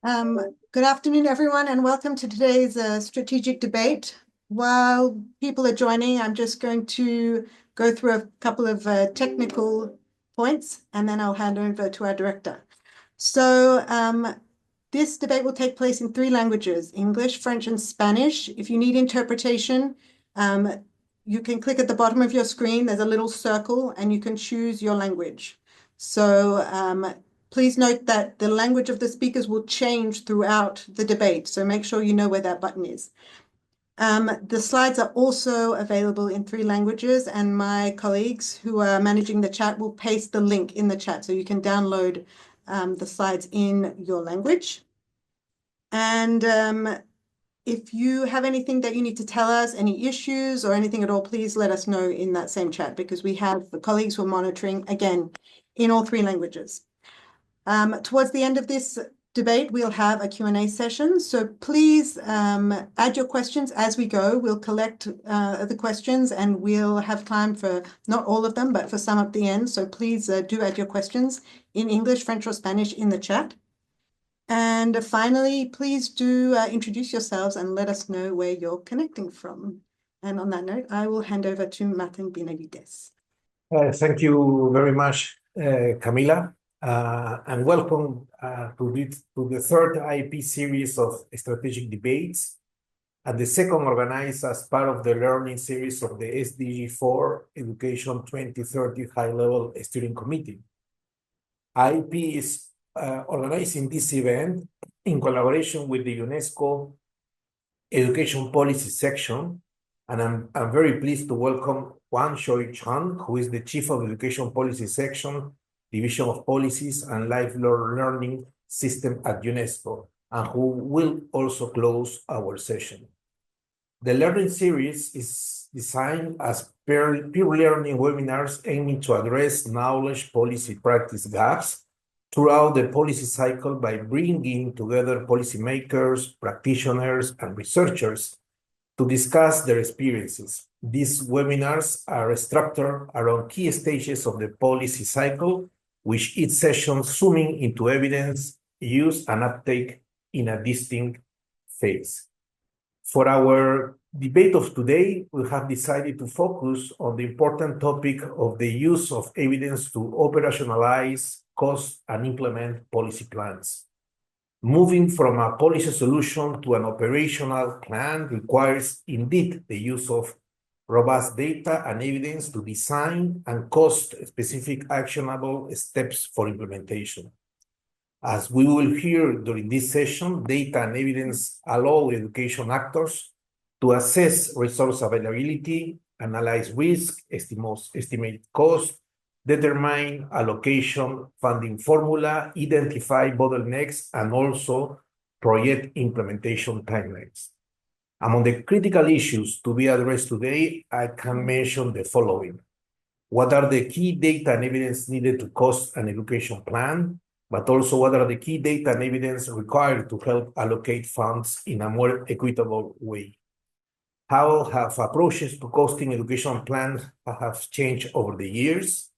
Good afternoon, everyone, and welcome to today's strategic debate. While people are joining, I'm just going to go through a couple of technical points, and then I'll hand over to our director. So this debate will take place in three languages, English, French, and Spanish. If you need interpretation, you can click at the bottom of your screen. There's a little circle, and you can choose your language. So please note that the language of the speakers will change throughout the debate, so make sure you know where that button is. The slides are also available in three languages, and my colleagues who are managing the chat will paste the link in the chat, so you can download the slides in your language. And if you have anything that you need to tell us, any issues or anything at all, please let us know in that same chat, because we have the colleagues who are monitoring, again, in all three languages. Towards the end of this debate, we'll have a Q&A session. So please add your questions as we go. We'll collect the questions and we'll have time for not all of them, but for some at the end. So please do add your questions in English, French, or Spanish in the chat. And finally, please do introduce yourselves and let us know where you're connecting from. And on that note, I will hand over to Martin Benavides. Thank you very much, Camila. And welcome to the third IIEP series of strategic debates, and the second organized as part of the learning series of the SDG 4 Education 2030 High-Level Steering Committee. IIEP is organizing this event in collaboration with the UNESCO Education Policy Section, and I'm very pleased to welcome Wang Xiaoyuan, who is the Chief of Education Policy Section, Division of Policies and Lifelong Learning System at UNESCO, and who will also close our session. The learning series is designed as peer learning webinars aiming to address knowledge policy practice gaps throughout the policy cycle by bringing together policymakers, practitioners, and researchers to discuss their experiences. These webinars are structured around key stages of the policy cycle, with each session zooming into evidence, use, and uptake in a distinct phase. For our debate of today, we have decided to focus on the important topic of the use of evidence to operationalize, cost, and implement policy plans. Moving from a policy solution to an operational plan requires indeed the use of robust data and evidence to design and cost-specific actionable steps for implementation. As we will hear during this session, data and evidence allow education actors to assess resource availability, analyze risk, estimate cost, determine allocation, funding formula, identify bottlenecks, and also project implementation timelines. Among the critical issues to be addressed today, I can mention the following. What are the key data and evidence needed to cost an education plan, but also what are the key data and evidence required to help allocate funds in a more equitable way? How have approaches to costing education plans have changed over the years?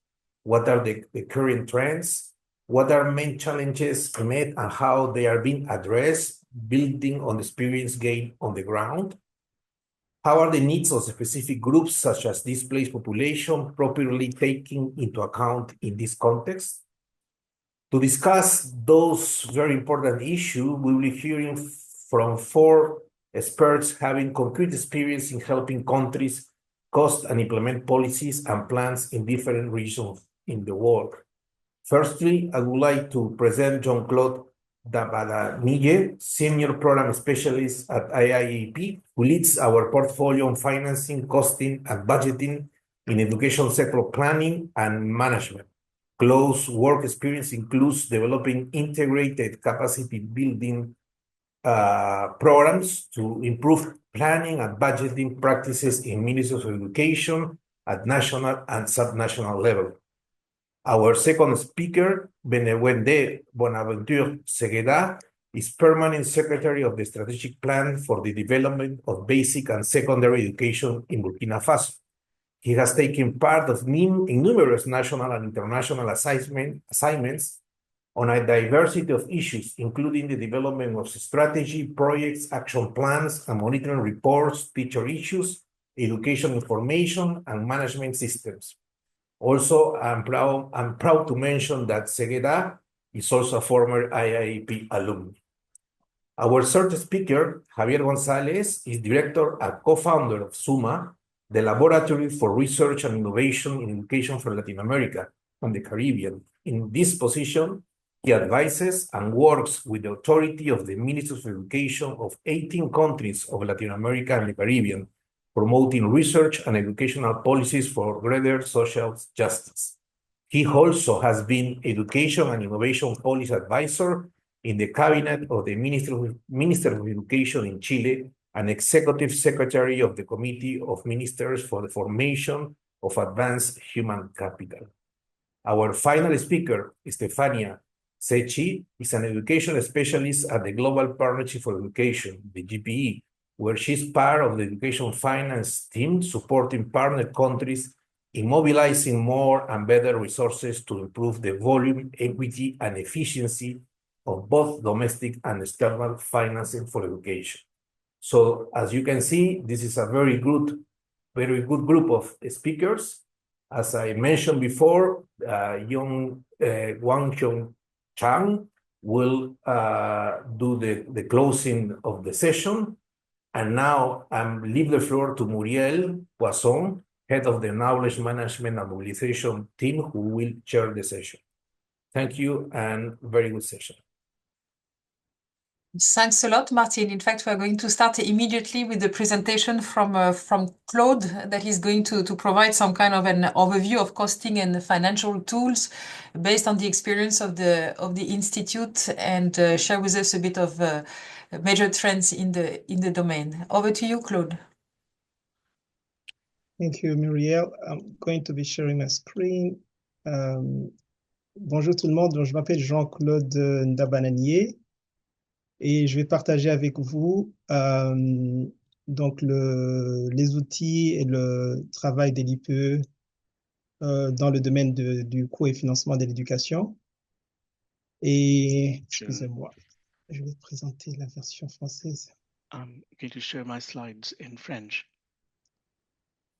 What are the current trends? What are main challenges met and how they are being addressed, building on the experience gained on the ground? How are the needs of specific groups, such as displaced population, properly taken into account in this context? To discuss those very important issues, we will be hearing from 4 experts having concrete experience in helping countries cost and implement policies and plans in different regions in the world. Firstly, I would like to present Jean-Claude Ndabananiye, Senior Program Specialist at IIEP, who leads our portfolio on financing, costing, and budgeting in education sector planning and management. Close work experience includes developing integrated capacity building programs to improve planning and budgeting practices in ministries of education at national and subnational level. Our second speaker, Benewende Bonaventure Segueda, is Permanent Secretary of the Strategic Plan for the Development of Basic and Secondary Education in Burkina Faso. He has taken part in numerous national and international assignments on a diversity of issues, including the development of strategy, projects, action plans, and monitoring reports, teacher issues, education information, and management systems. Also, I'm proud to mention that Segueda is also a former IIEP alumni. Our third speaker, Javier Gonzalez, is director and co-founder of SUMMA, the Laboratory for Research and Innovation in Education for Latin America and the Caribbean. In this position, he advises and works with the authority of the Ministers of Education of 18 countries of Latin America and the Caribbean, promoting research and educational policies for greater social justice. He also has been Education and Innovation Policy Advisor in the cabinet of the Minister of Education in Chile and Executive Secretary of the Committee of Ministers for the Formation of Advanced Human Capital. Our final speaker, Stefania Sechi, is an education specialist at the Global Partnership for Education, the GPE, where she's part of the education finance team supporting partner countries in mobilizing more and better resources to improve the volume, equity, and efficiency of both domestic and external financing for education. So as you can see, this is a very good group of speakers. As I mentioned before, Wang Hyung Chang will do the closing of the session. And now I leave the floor to Muriel Poisson, head of the Knowledge Management and Mobilization team, who will chair the session. Thank you, and very good session. Thanks a lot, Martin. In fact, we're going to start immediately with the presentation from Claude, that is going to provide some kind of an overview of costing and financial tools based on the experience of the institute, and share with us a bit of major trends in the domain. Over to you, Claude. Thank you, Muriel. I'm going to be sharing my screen. Bonjour tout le monde, je m'appelle Jean-Claude Ndabananiye et je vais partager avec vous donc les outils et le travail de l'IPE dans le domaine du coût et financement de l'éducation. Et, excusez-moi, je vais présenter la version française. I'm going to share my slides in French.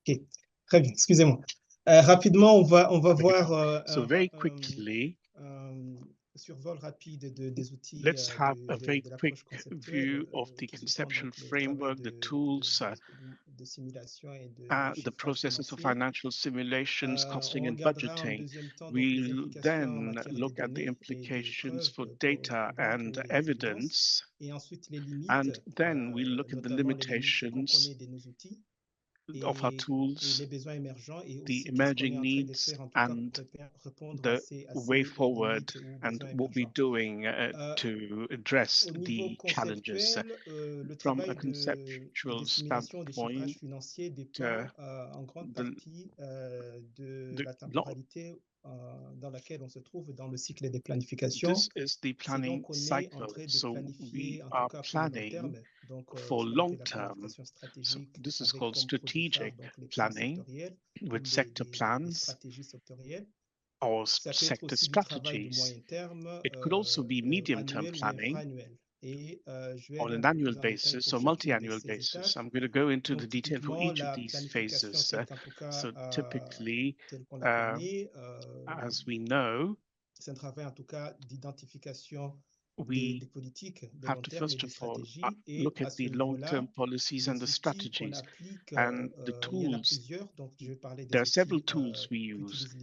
Ok, très bien, excusez-moi. Rapidement, on va voir so very quickly, survol rapide des outils. Let's have a very quick view of the conceptual framework, the tools, the processes of financial simulations, costing and budgeting. We'll then look at the implications for data and evidence, and then we'll look at the limitations of our tools, the emerging needs, and the way forward, and what we're doing to address the challenges. From a conceptual standpoint, this is the planning cycle. So we are planning for long term. So this is called strategic planning with sector plans or sector strategies. It could also be medium-term planning on an annual basis or multi-annual basis. I'm going to go into the detail for each of these phases. So typically, as we know, we have to first of all look at the long-term policies and the strategies and the tools. There are several tools we use.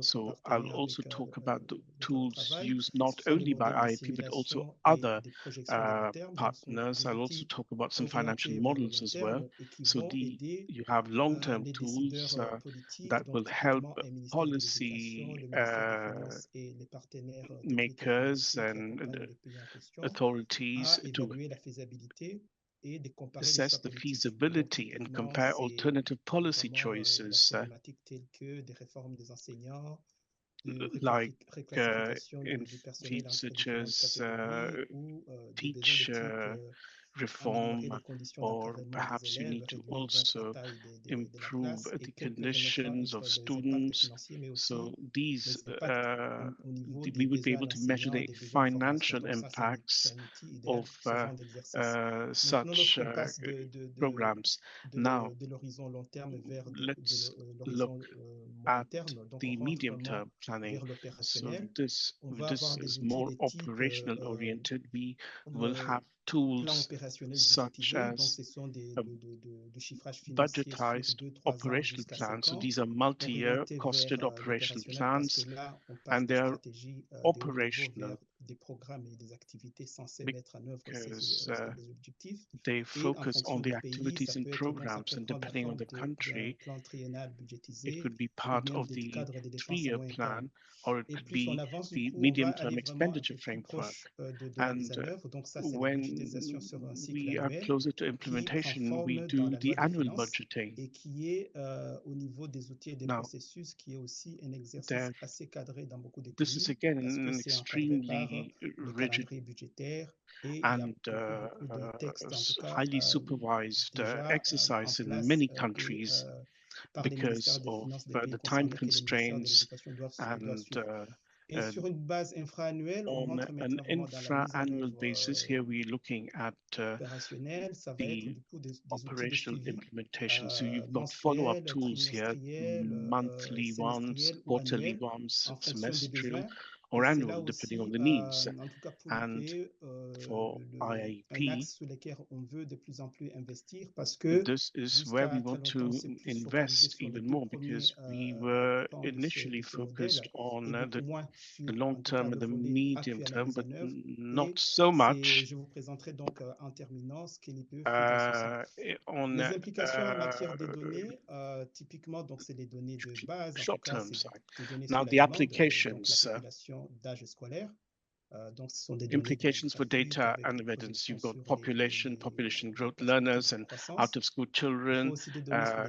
So I'll also talk about the tools used not only by IIEP, but also other partners. I'll also talk about some financial models as well. So you have long-term tools that will help policy makers and authorities to assess the feasibility and compare alternative policy choices, like in fields such as teacher reform, or perhaps you need to also improve the conditions of students. So these, we would be able to measure the financial impacts of such programs. Now, let's look at the medium-term planning. So this is more operational oriented. We will have tools such as budgetized operational plans. So these are multi-year costed operational plans, and they are operational because they focus on the activities and programs, and depending on the country, it could be part of the 3-year plan, or it could be the medium-term expenditure framework. And when we are closer to implementation, we do the annual budgeting. Now, this is again an extremely rigid and highly supervised exercise in many countries because of the time constraints, and on an infra-annual basis, here we're looking at the operational implementation. So you've got follow-up tools here, monthly ones, quarterly ones, semestral, or annual, depending on the needs. And for IIEP, this is where we want to invest even more, because we were initially focused on the long term and the medium term, but not so much on short-term side. Now, the applications, implications for data and evidence. You've got population growth, learners, and out-of-school children.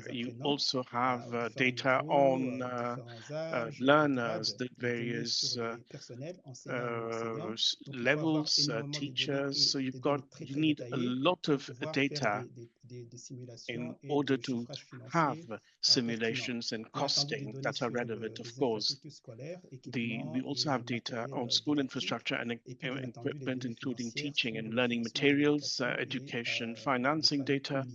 You also have data on learners, the various levels, teachers. So you need a lot of data in order to have simulations and costing that are relevant, of course. We also have data on school infrastructure and equipment, including teaching and learning materials, education financing data,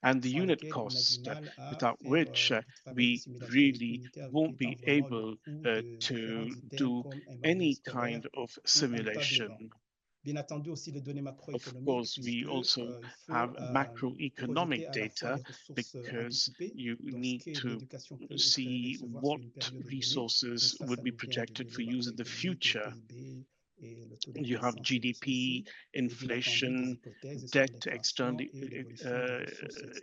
and the unit cost, without which we really won't be able to do any kind of simulation. Of course, we also have macroeconomic data, because you need to see what resources would be projected for use in the future. You have GDP, inflation, debt, external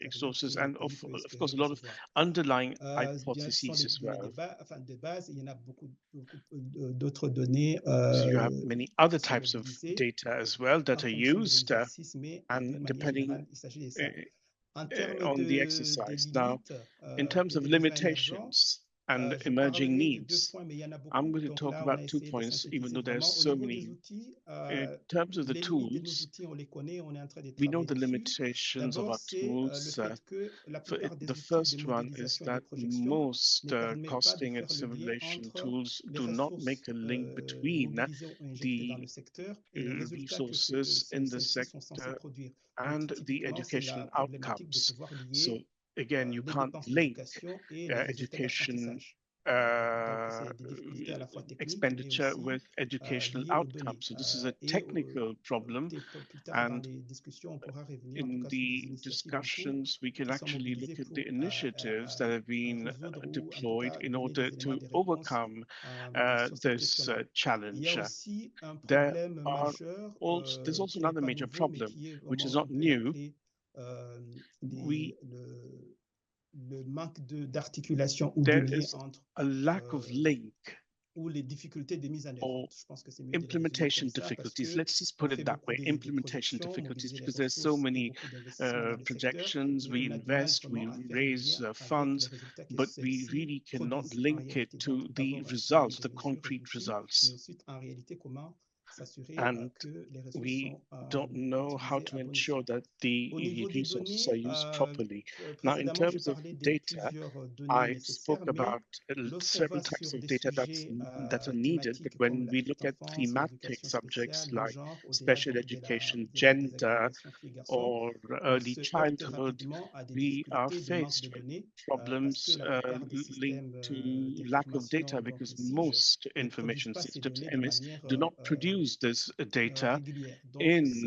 resources, and of course a lot of underlying hypotheses as well. So you have many other types of data as well that are used, and depending on the exercise. Now, in terms of limitations and emerging needs, I'm going to talk about 2 points, even though there's so many. In terms of the tools, we know the limitations of our tools. The first one is that most costing and simulation tools do not make a link between the resources in the sector and the educational outcomes. So again, you can't link education expenditure with educational outcomes. So this is a technical problem, and in the discussions, we can actually look at the initiatives that have been deployed in order to overcome this challenge. There's also another major problem, which is not new. There is a lack of link or implementation difficulties. Let's just put it that way, implementation difficulties, because there's so many projections. We invest, we raise funds, but we really cannot link it to the results, the concrete results. and we don't know how to ensure that the resources are used properly. Now, in terms of data, I spoke about several types of data that are needed, but when we look at thematic subjects like special education, gender, or early childhood, we are faced with problems linked to lack of data because most information systems, MS, do not produce this data in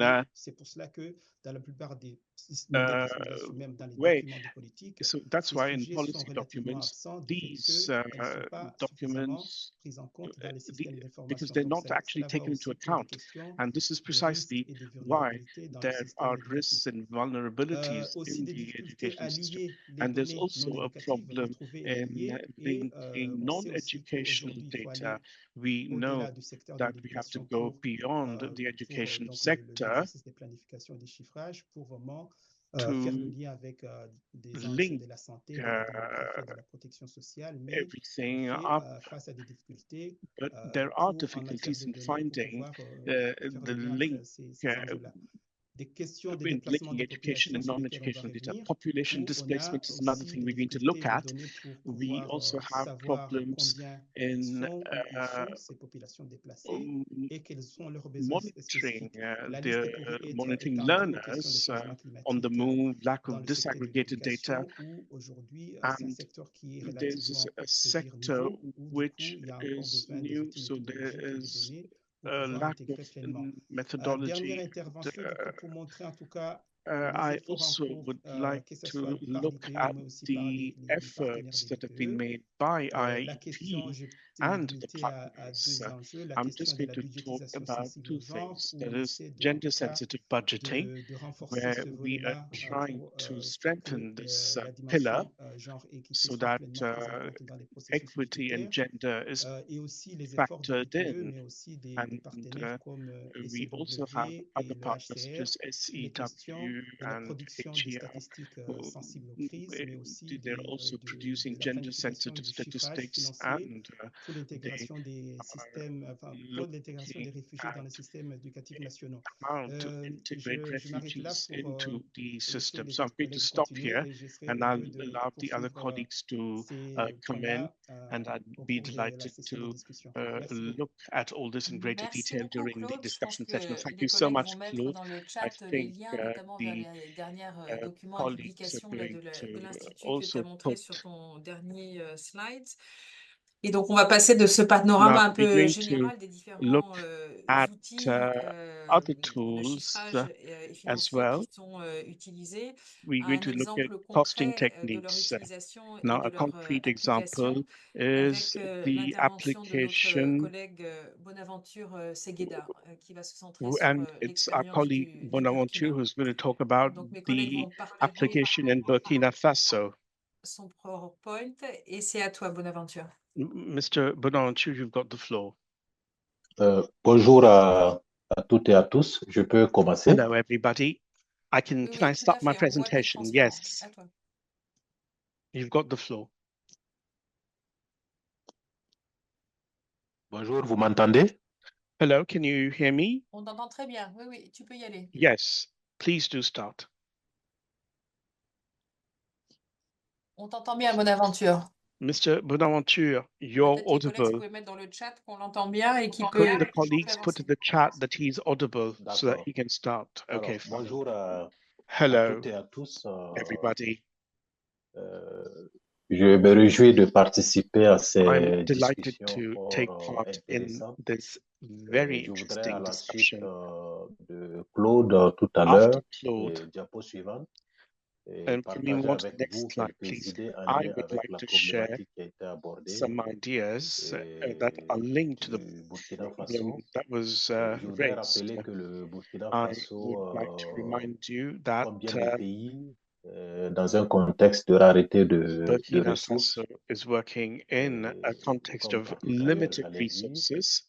way. So that's why in policy documents, these documents, because they're not actually taken into account. And this is precisely why there are risks and vulnerabilities in the education system. And there's also a problem in linking non-educational data. We know that we have to go beyond the education sector to link everything up, but there are difficulties in finding the link in linking education and non-educational data. Population displacement is another thing we're going to look at. We also have problems in monitoring learners on the move, lack of disaggregated data, and there's a sector which is new, so there is a lack of methodology. I also would like to look at the efforts that have been made by IIEP and the partners. I'm just going to talk about two things. That is gender-sensitive budgeting, where we are trying to strengthen this pillar so that equity and gender is factored in. And we also have other partners such as SEW and HER. They're also producing gender-sensitive statistics, and they are looking at how to integrate refugees into the system. So I'm going to stop here, and I'll allow the other colleagues to come in, and I'd be delighted to look at all this in greater detail during the discussion session. Thank you so much, Claude. I think the colleagues are going to also put Et donc, on va passer de ce panorama un peu général des différents outils other de tools chiffrage et as financiers well. qui sont utilisés. We're going Un to look at exemple costing concret de leur techniques. utilisation et Now, de a leur concrete application example is avec the l'intervention de notre application, collègue Bonaventure Segueda qui va se centrer sur and it's our l'expérience colleague du Bonaventure Burkina. who's going to talk about Donc, mes collègues the vont partager application in Burkina Faso. son PowerPoint et c'est à toi, Bonaventure. Mr. Bonaventure, you've got the floor. Bonjour à toutes et à tous. Je peux commencer? Hello, everybody. Can I start my presentation? Yes. À toi. You've got the floor. Bonjour, vous m'entendez? Hello, can you hear me? On t'entend très bien. Oui, oui, tu peux y aller. Yes, please do start. On t'entend bien, Bonaventure. Mr. Bonaventure, you're Peut-être les collègues, si vous audible. pouvez mettre dans le chat qu'on l'entend bien et qu'il Could peut. the colleagues put in the chat that he's audible so that D'accord. he can start? Okay, Alors, fine. bonjour à Hello, toutes et à tous. everybody. Je me réjouis de participer à I'm ces delighted discussions to take fort part in intéressantes. this very Je voudrais, à interesting la suite discussion. de Claude tout à After l'heure, Claude, diapo suivante, can we partager move on to the avec next vous slide, quelques please? idées en I lien would avec like la to share problématique qui a été abordée some ideas that are linked to the du Burkina problem Faso. that was Je voudrais raised. rappeler que le Burkina I would like to Faso, remind you that comme bien des pays, dans un contexte de rareté de Burkina ressources, Faso is working in a context comme of partout ailleurs, limited j'allais dire. resources,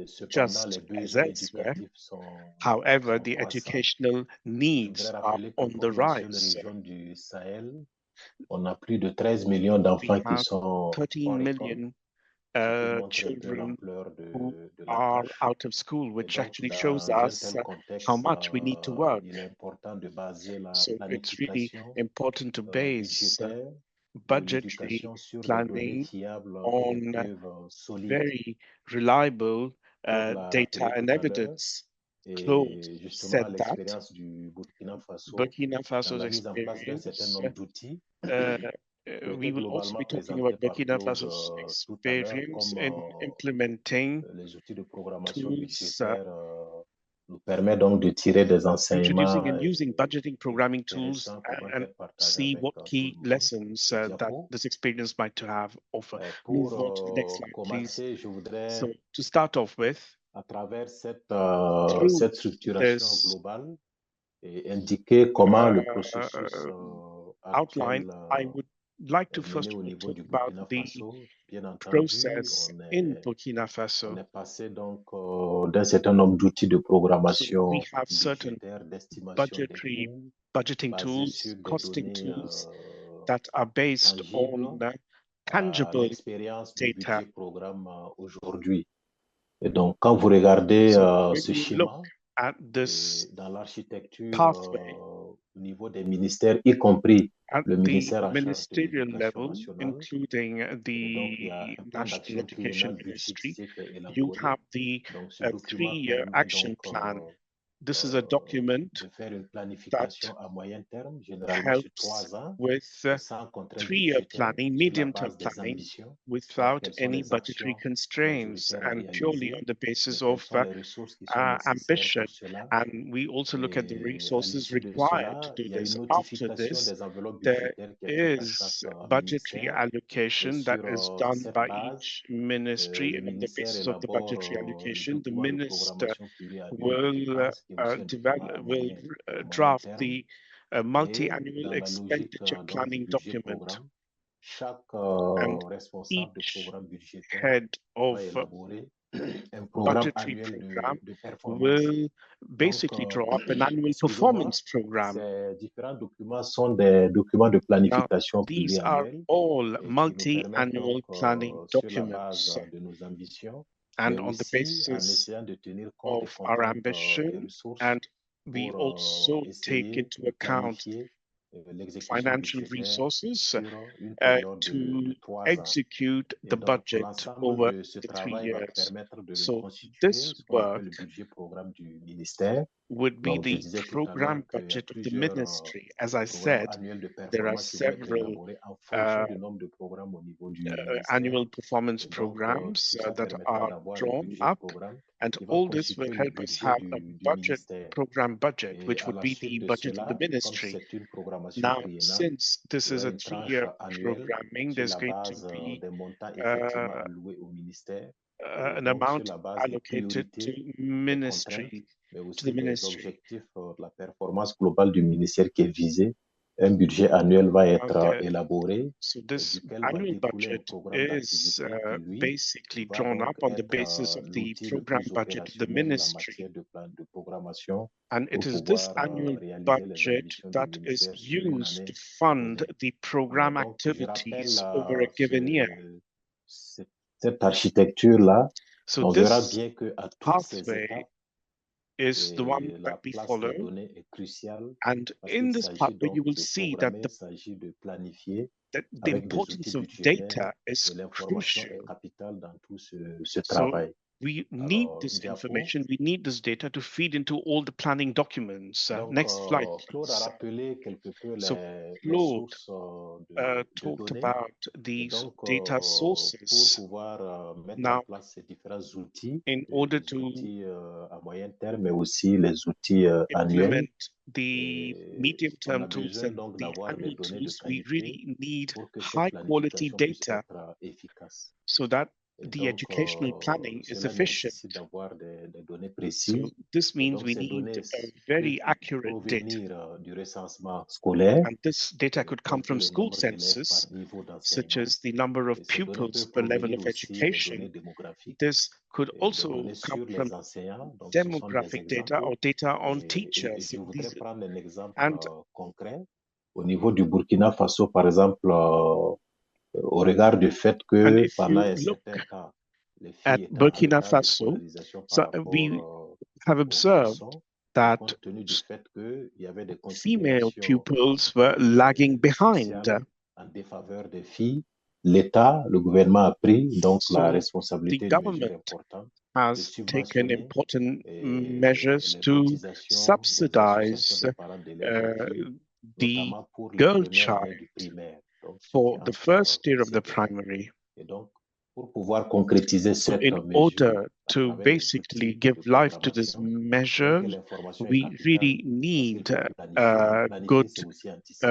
Cependant, just les as besoins elsewhere. éducatifs sont However, the croissants. educational Je needs voudrais are rappeler que on the comme la seule rise. région du Sahel, on a plus de 13 millions d'enfants We qui have sont 13 hors école. million children who are out of school, which actually shows us how much we need to work. So it's really important to base budgetary planning on very reliable data and evidence. Claude said that. Burkina Faso's experience. We will also be talking about Burkina Faso's experience in implementing tools, nous permet donc de tirer des enseignements introducing and using budgeting programming tools and see what key lessons that this experience might have offered. Move on to the next slide, please. So to start off with, à travers cette structuration globale et indiquer comment le processus outline, I would like to first talk about the process in Burkina Faso. On est passé donc d'un certain nombre d'outils de programmation. So we have certain budgeting tools, costing tools that are based on tangible data. Aujourd'hui. Et donc, quand vous regardez ce schéma at this dans l'architecture pathway au niveau des ministères, y compris at le the ministère en charge de ministerial l'éducation level, nationale. including Donc, il y a the un plan National d'action Education pluriannuel Ministry, budgétisé qui est you élaboré. have the Donc, ce document 3-year permet action donc, plan. This is a document de faire une planification à moyen terme, généralement sur helps 3 ans, with sans contrainte 3-year budgétaire, planning, sur la medium-term base des planning, ambitions, without quelles sont any les budgetary actions constraints majoritaires à and purely réaliser, on the basis quelles of sont les ressources qui sont nécessaires ambition. pour cela. And we also look at the Et à resources l'issue de required to cela, do il y a this. une After notification this, des enveloppes there budgétaires qui est faite à is chaque budgetary ministère. allocation Et that sur is done cette by base, each ministry, le and on the ministère basis of the élabore budgetary le allocation, the document de minister programmation pluriannuelle de will dépenses, qui est aussi un document à moyen draft terme. the Et multi-annual dans la logique expenditure donc, du planning budget document. programme, chaque And responsable de each programme budgétaire head va of élaborer un programme budgetary annuel program de performance. will Donc, basically draw up an annual excusez-moi, performance program. ces différents documents sont des documents de Now, planification these are pluriannuelle all et qui nous permettent multi-annual donc, planning sur la documents. base de nos ambitions, And mais on the aussi en basis essayant de tenir compte des of our contraintes et ambition, ressources and we pour also take essayer into de account planifier l'exécution financial budgétaire resources sur une période to de 3 ans. execute Et the donc, budget l'ensemble over de ce the 3 travail va years. permettre de So constituer this ce qu'on appelle work le budget programme du ministère. would be Donc, je the disais tout à program l'heure qu'il y a budget of the plusieurs ministry. As I programmes said, annuels de there are performance qui vont être several élaborés en fonction du nombre de programmes au niveau du ministère. annual performance Et donc, programs tout ça that permettra are d'avoir un drawn budget up, programme and qui va all this will constituer le help us budget have a du budget ministère. program budget, Et which à would la be suite the de budget of cela, the comme ministry. c'est une programmation Now, triennale, since this il y is aura a une tranche 3-year annuelle programming, sur there's la going to base be des montants effectivement alloués au ministère et an donc sur amount la base des allocated to priorités, des contraintes, ministry, mais to aussi the des ministry. objectifs de la performance globale du ministère qui est visé. Un budget annuel va être Okay. élaboré, So this duquel va annual découler un budget programme is d'activité qui, lui, basically va drawn donc up on the être basis of the l'outil le program plus budget of the opérationnel en ministry. matière de programmation And pour it is this pouvoir annual réaliser les budget ambitions du that is ministère sur une used année to fund donnée. the program Donc, je rappelle activities over a given year. cette architecture-là. So On verra this bien qu'à toutes ces pathway étapes, is the one la that we place follow. des données est cruciale And parce in qu'il this s'agit pathway, you donc will de see that programmer, il s'agit de planifier the avec des importance outils of budgétaires data is et l'information crucial. est capitale dans tout ce So travail. we need Alors, this diapo. information, we need this data to feed into all the planning documents. Donc, Next slide, Claude a please. rappelé quelque peu So les Claude sources de talked données. about Et these donc, data pour sources. pouvoir mettre Now, en place ces différents outils, in order les to outils à moyen terme, mais aussi les outils annuels, implement the on medium-term a tools besoin and donc the d'avoir des annual données de tools, we qualité really need pour que cette high-quality planification puisse data être efficace. so that Et the donc, educational planning is cela efficient. nécessite d'avoir des données So précises. this Et means donc, we ces need données a very peuvent accurate data. provenir du recensement scolaire, And this data could come tel que from le school nombre d'élèves census, par niveau such d'enseignement. as the number of Et ces données pupils peuvent per level provenir of aussi des education. données démographiques, This could et des also données come sur from les enseignants. Donc, ce sont des demographic data exemples. or data on Et teachers. je voudrais prendre un exemple And concret. Au niveau du Burkina Faso, par exemple, au regard du fait And que if pendant you un look certain temps, les at filles étaient en Burkina retard de Faso, scolarisation so par we rapport have aux observed garçons, that compte tenu du fait qu'il y avait des female considérations pupils were lagging behind. sociales en défaveur des filles. L'État, le gouvernement a pris donc la So the responsabilité de mesures government importantes de has taken subventionner important measures les to cotisations des associations subsidize de parents d'élèves filles, the notamment pour les girl premières années child du primaire, donc ceux for qui the entrent first year en of the CP1. primary. Et donc, pour pouvoir concrétiser So cette in mesure order à to travers les basically outils give de life to this programmation, measure, bien que l'information est we capitale, really parce need qu'il faut planifier. Planifier, good c'est aussi anticiper.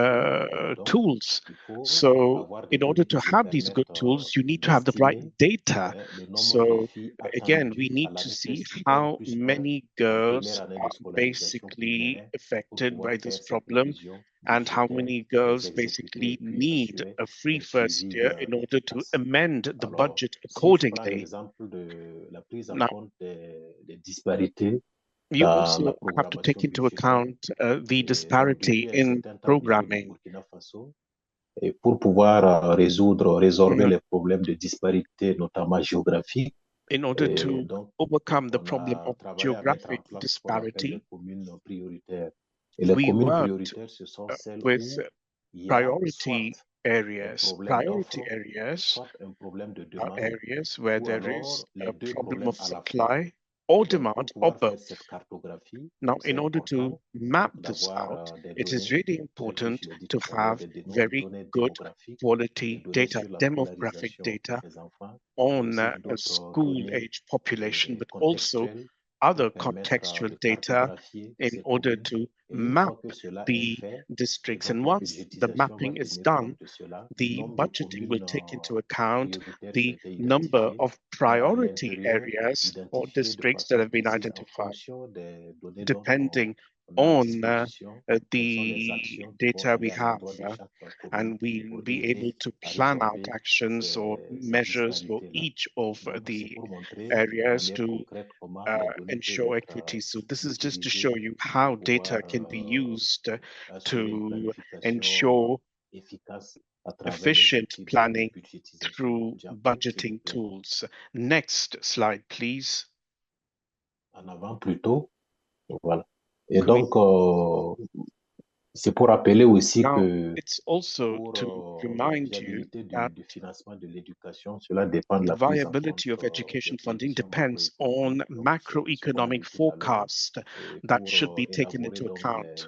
Et donc, tools. il faut So avoir des in order to données qui have these good permettent tools, you need to have the right d'estimer data. le nombre de So filles again, we attendues à need to l'année see plus 1 how plus 1 many en girls première année de are scolarisation basically primaire pour affected pouvoir by this faire ces problem prévisions and how budgétaires, many les girls exécuter basically et puis need assurer a free un first suivi year in order to efficace. amend the Alors, budget si je prends accordingly. l'exemple de la prise en Now, compte des disparités you dans la also have to take programmation into budgétaire, account the et disparity depuis un in certain temps au niveau du programming. Burkina Faso, et pour pouvoir résorber Mhm. les problèmes de disparités, notamment géographiques. In order Et to donc, overcome the on problem a of travaillé à mettre en geographic place ce qu'on appelle les disparity, communes prioritaires. Et les we communes worked prioritaires, ce sont celles with où il y a priority soit un areas. problème Priority d'offre, areas soit un problème de are demande, areas where ou there alors is les a deux problem problèmes of à la fois. supply or Donc, pour demand or pouvoir faire both. cette cartographie, Now, c'est in order to important map donc this d'avoir out, des it is données, really telles que important je l'ai dit to tout à l'heure, have des very données good démographiques, des quality données data, sur la demographic scolarisation data des enfants, on mais aussi a d'autres school données age population, but also contextuelles other pour permettre contextual de data cartographier in ces order communes. to Et une map fois que cela est the fait, et districts. donc And la once the budgétisation mapping va is tenir done, compte de cela, le the nombre de budgeting will communes take into account prioritaires qui ont the été number identifiées of et à priority l'intérieur, areas or identifier de districts that façon have been précise en identified, fonction des données dont depending on a à on disposition, quelles sont les the actions qui vont data aller we à have, l'endroit de chaque commune and we pour will be able aider to à plan out résorber actions or ces measures for disparités-là. each of Donc, c'est the pour montrer de areas manière to concrète comment les données peuvent ensure être equity. So this is just to utilisées show you pour how data pouvoir can be used assurer une to planification ensure efficace à travers les efficient outils de planning budgétisation. through Jean-Claude, s'il vous budgeting plaît. tools. Next slide, please. En avant plutôt. Voilà. Et Could we- donc, c'est pour rappeler aussi Now, que it's also pour to la remind you viabilité that du financement de l'éducation, cela dépend de the la prise en viability compte of education des funding prévisions depends on macroéconomiques. Donc, c'est ce qu'on a macroeconomic dit tout à l'heure. forecast Et that pour should be taken élaborer into donc account.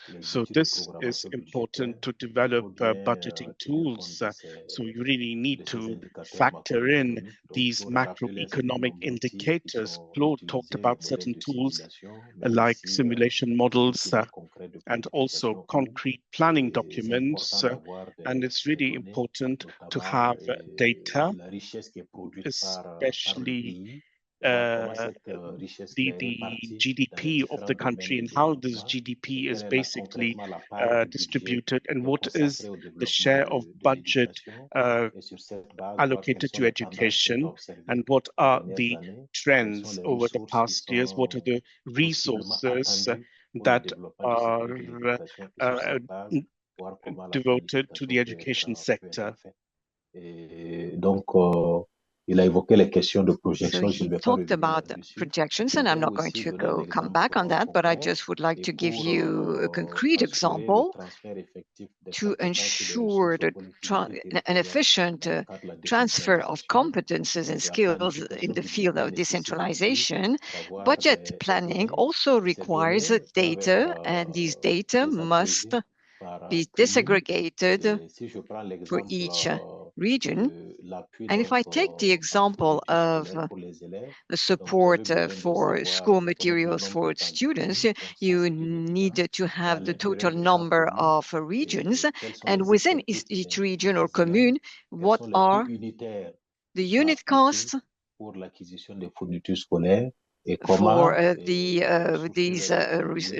les So outils de this is programmation important budgétaire, to il develop faut bien budgeting tenir compte tools. de So you really need ces to indicateurs factor in macroéconomiques. Donc, these je voudrais rappeler un certain macroeconomic nombre d'outils qui indicators. sont Claude talked utilisés, les about modèles certain de tools simulation, mais like aussi simulation des models documents concrets de and also planification où concrete planning c'est documents. important d'avoir And it's des really données, important to notamment have data, la richesse qui est produite par le especially pays, comment cette richesse qui est the répartie dans les GDP of différents the domaines country de and how this développement, et GDP is quelle est basically concrètement la part du budget distributed and qui est what is consacrée au the développement share of de budget l'éducation. Et sur cette base, voir quelles allocated sont to les tendances qu'on a education observées and what ces are dernières the années, quelles sont trends les over the ressources qui past years, what are sont the possiblement resources attendues pour le that développement du are secteur de l'éducation, et sur cette base, voir comment la devoted to planification the peut education être sector. faite. Et donc, il a évoqué les questions de So projection. Je he ne vais pas talked revenir about là-dessus. projections, Je and I'm vais not going aussi to donner un come exemple back on that, but I concret just would like et to give pour you a concrete assurer le example transfert effectif des to compétences et des ensure ressources aux the collectivités an territoriales efficient dans le cadre de la transfer of décentralisation. competences and La skills planification in the field budgétaire of nécessite aussi decentralization. d'avoir Budget des planning données. also Ces requires données doivent data, être and these data must désagrégées par be commune. disaggregated Et si je prends for l'exemple each region. de l'appui And if I take the en example fourniture of scolaire pour les élèves, the donc vous support avez besoin de for savoir, school de connaître le materials nombre for total de students, communes, donc ça you c'est une évidence. need to Et à have the l'intérieur total de chaque number commune, of regions, quels sont and les within effectifs each region des or élèves, commune, quels what sont les are coûts unitaires the qui sont unit appliqués costs pour l'acquisition des fournitures scolaires et for comment these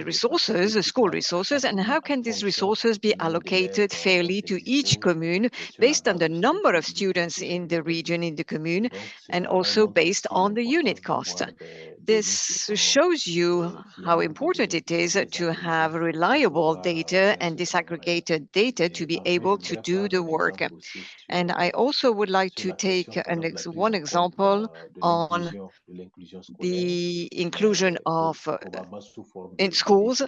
resources, équitable school à resources, chaque and commune how en can these fonction resources be du nombre allocated d'élèves fairly dont to elle each dispose commune et sur la based on base the aussi des number coûts of unitaires students de in the l'élève. region, in the commune, Donc, ce and travail also montre based aussi on the unit l'importance cost. d'avoir This shows you how important it is to have reliable data and disaggregated data to be able to do the work. And I also would like to take one example on the inclusion of in schools,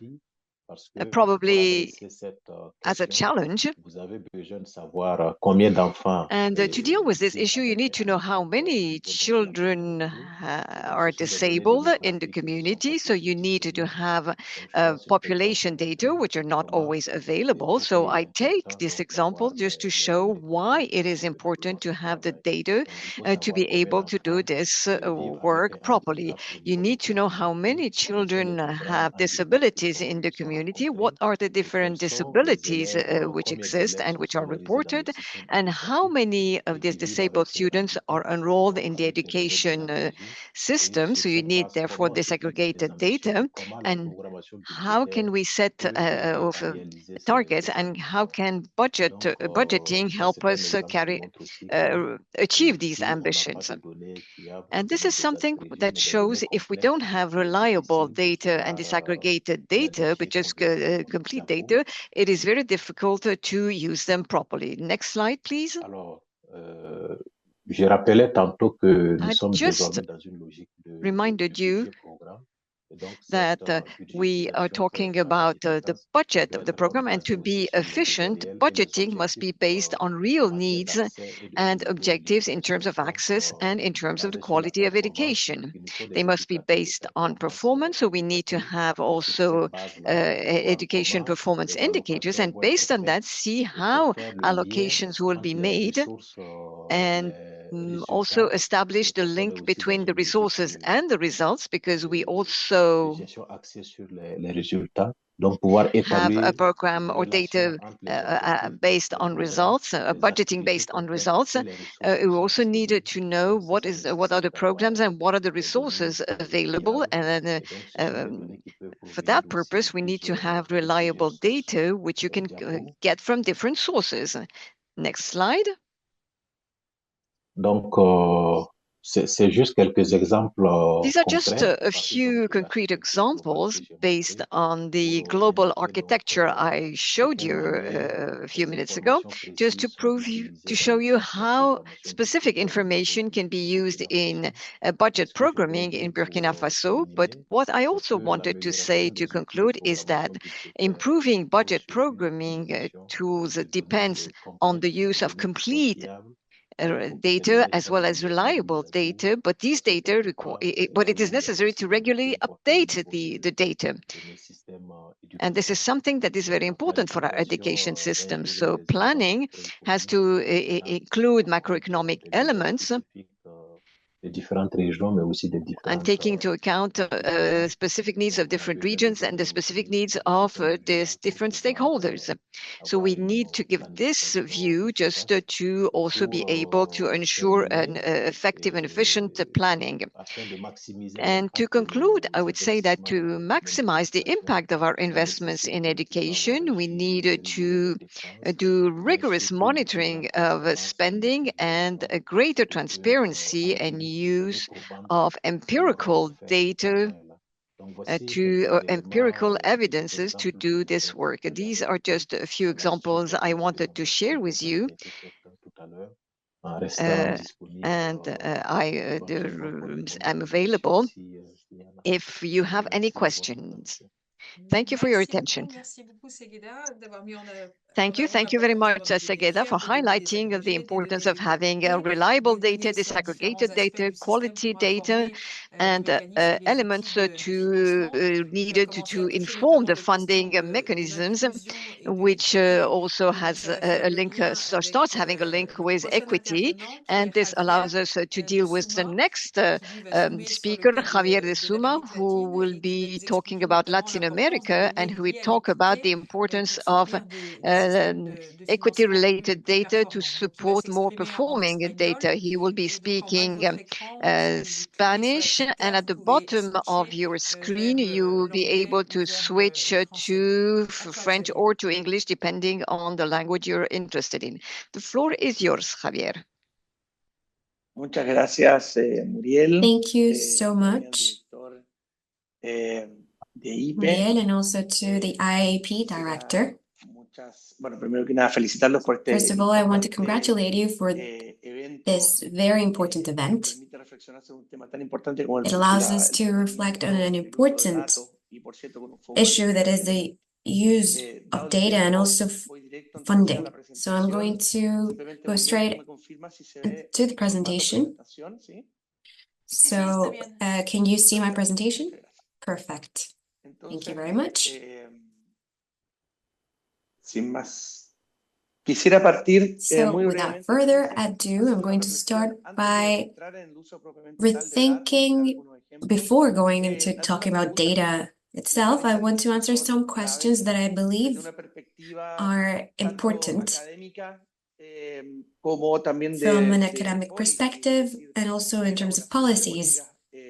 probably as a challenge. And to deal with this issue, you need to know how many children are disabled in the community. So you need to have population data, which are not always available. So I take this example just to show why it is important to have the data to be able to do this work properly. You need to know how many children have disabilities in the community, what are the different disabilities which exist and which are reported, and how many of these disabled students are enrolled in the education system. So you need, therefore, disaggregated data. And how can we set targets, and how can budgeting help us achieve these ambitions? And this is something that shows if we don't have reliable data and disaggregated data, but just complete data, it is very difficult to use them properly. Next slide, please. I just reminded you that we are talking about the budget of the program, and to be efficient, budgeting must be based on real needs and objectives in terms of access and in terms of the quality of education. They must be based on performance, so we need to have also education performance indicators, and based on that, see how allocations will be made, and also establish the link between the resources and the results, because we also have a program or data based on results, budgeting based on results. We also needed to know what are the programs and what are the resources available. And for that purpose, we need to have reliable data, which you can get from different sources. Next slide. These are just a few concrete examples based on the global architecture I showed you a few minutes ago, just to show you how specific information can be used in budget programming in Burkina Faso. But what I also wanted to say to conclude is that improving budget programming tools depends on the use of complete data as well as reliable data, but these data but it is necessary to regularly update the data. And this is something that is very important for our education system. So planning has to include macroeconomic elements and taking into account specific needs of different regions and the specific needs of these different stakeholders. So we need to give this view just to also be able to ensure an effective and efficient planning. And to conclude, I would say that to maximize the impact of our investments in education, we need to do rigorous monitoring of spending and a greater transparency and use of empirical data empirical evidences to do this work. These are just a few examples I wanted to share with you. And I'm available if you have any questions. Thank you for your attention. Thank you very much, Segueda, for highlighting the importance of having reliable data, disaggregated data, quality data, and elements needed to inform the funding mechanisms, which also has a link, starts having a link with equity. And this allows us to deal with the next speaker, Javier de SUMMA, who will be talking about Latin America, and who will talk about the importance of equity-related data to support more performing data. He will be speaking Spanish, and at the bottom of your screen, you will be able to switch to French or to English, depending on the language you're interested in. The floor is yours, Javier. Muchas gracias, Muriel. Thank you so much, Miguel, and also to the IIEP director. First of all, I want to congratulate you for this very important event. It allows us to reflect on an important issue that is the use of data and also funding. So I'm going to go straight to the presentation. So can you see my presentation? Perfect. Thank you very much. So without further ado, I'm going to start by rethinking, before going into talking about data itself, I want to answer some questions that I believe are important from an academic perspective and also in terms of policies,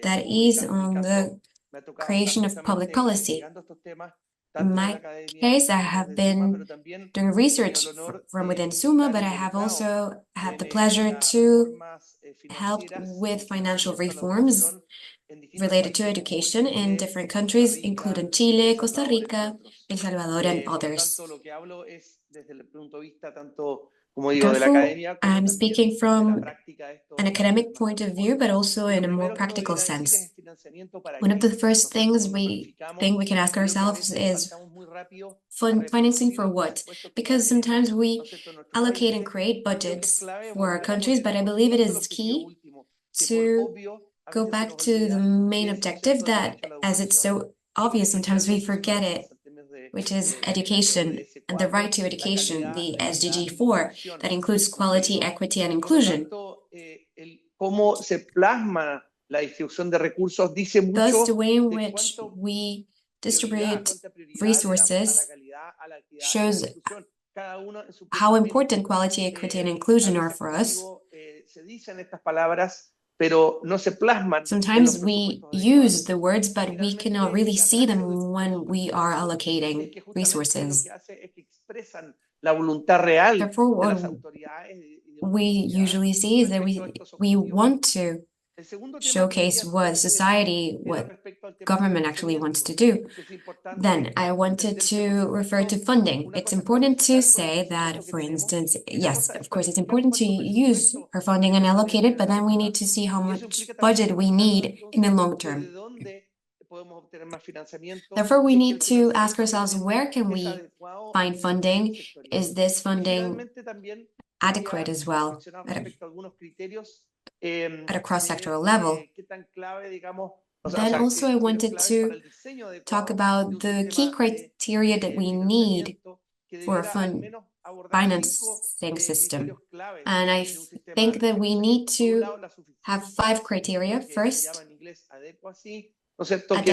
that is on the creation of public policy. In my case, I have been doing research from within SUMMA, but I have also had the pleasure to help with financial reforms related to education in different countries, including Chile, Costa Rica, El Salvador, and others. Therefore, I'm speaking from an academic point of view, but also in a more practical sense. One of the first things we think we can ask ourselves is financing for what? Because sometimes we allocate and create budgets for our countries, but I believe it is key to go back to the main objective that, as it's so obvious, sometimes we forget it, which is education and the right to education, the SDG 4, that includes quality, equity, and inclusion. Thus, the way in which we distribute resources shows how important quality, equity, and inclusion are for us. Sometimes we use the words, but we cannot really see them when we are allocating resources. Therefore, what we usually see is that we want to showcase what society, what government actually wants to do. Then I wanted to refer to funding. It's important to say that, for instance, yes, of course, it's important to use our funding and allocate it, but then we need to see how much budget we need in the long term. Therefore, we need to ask ourselves, where can we find funding? Is this funding adequate as well at a cross-sectoral level? Then also I wanted to talk about the key criteria that we need for a financing system. And I think that we need to have 5 criteria. First, adequacy. That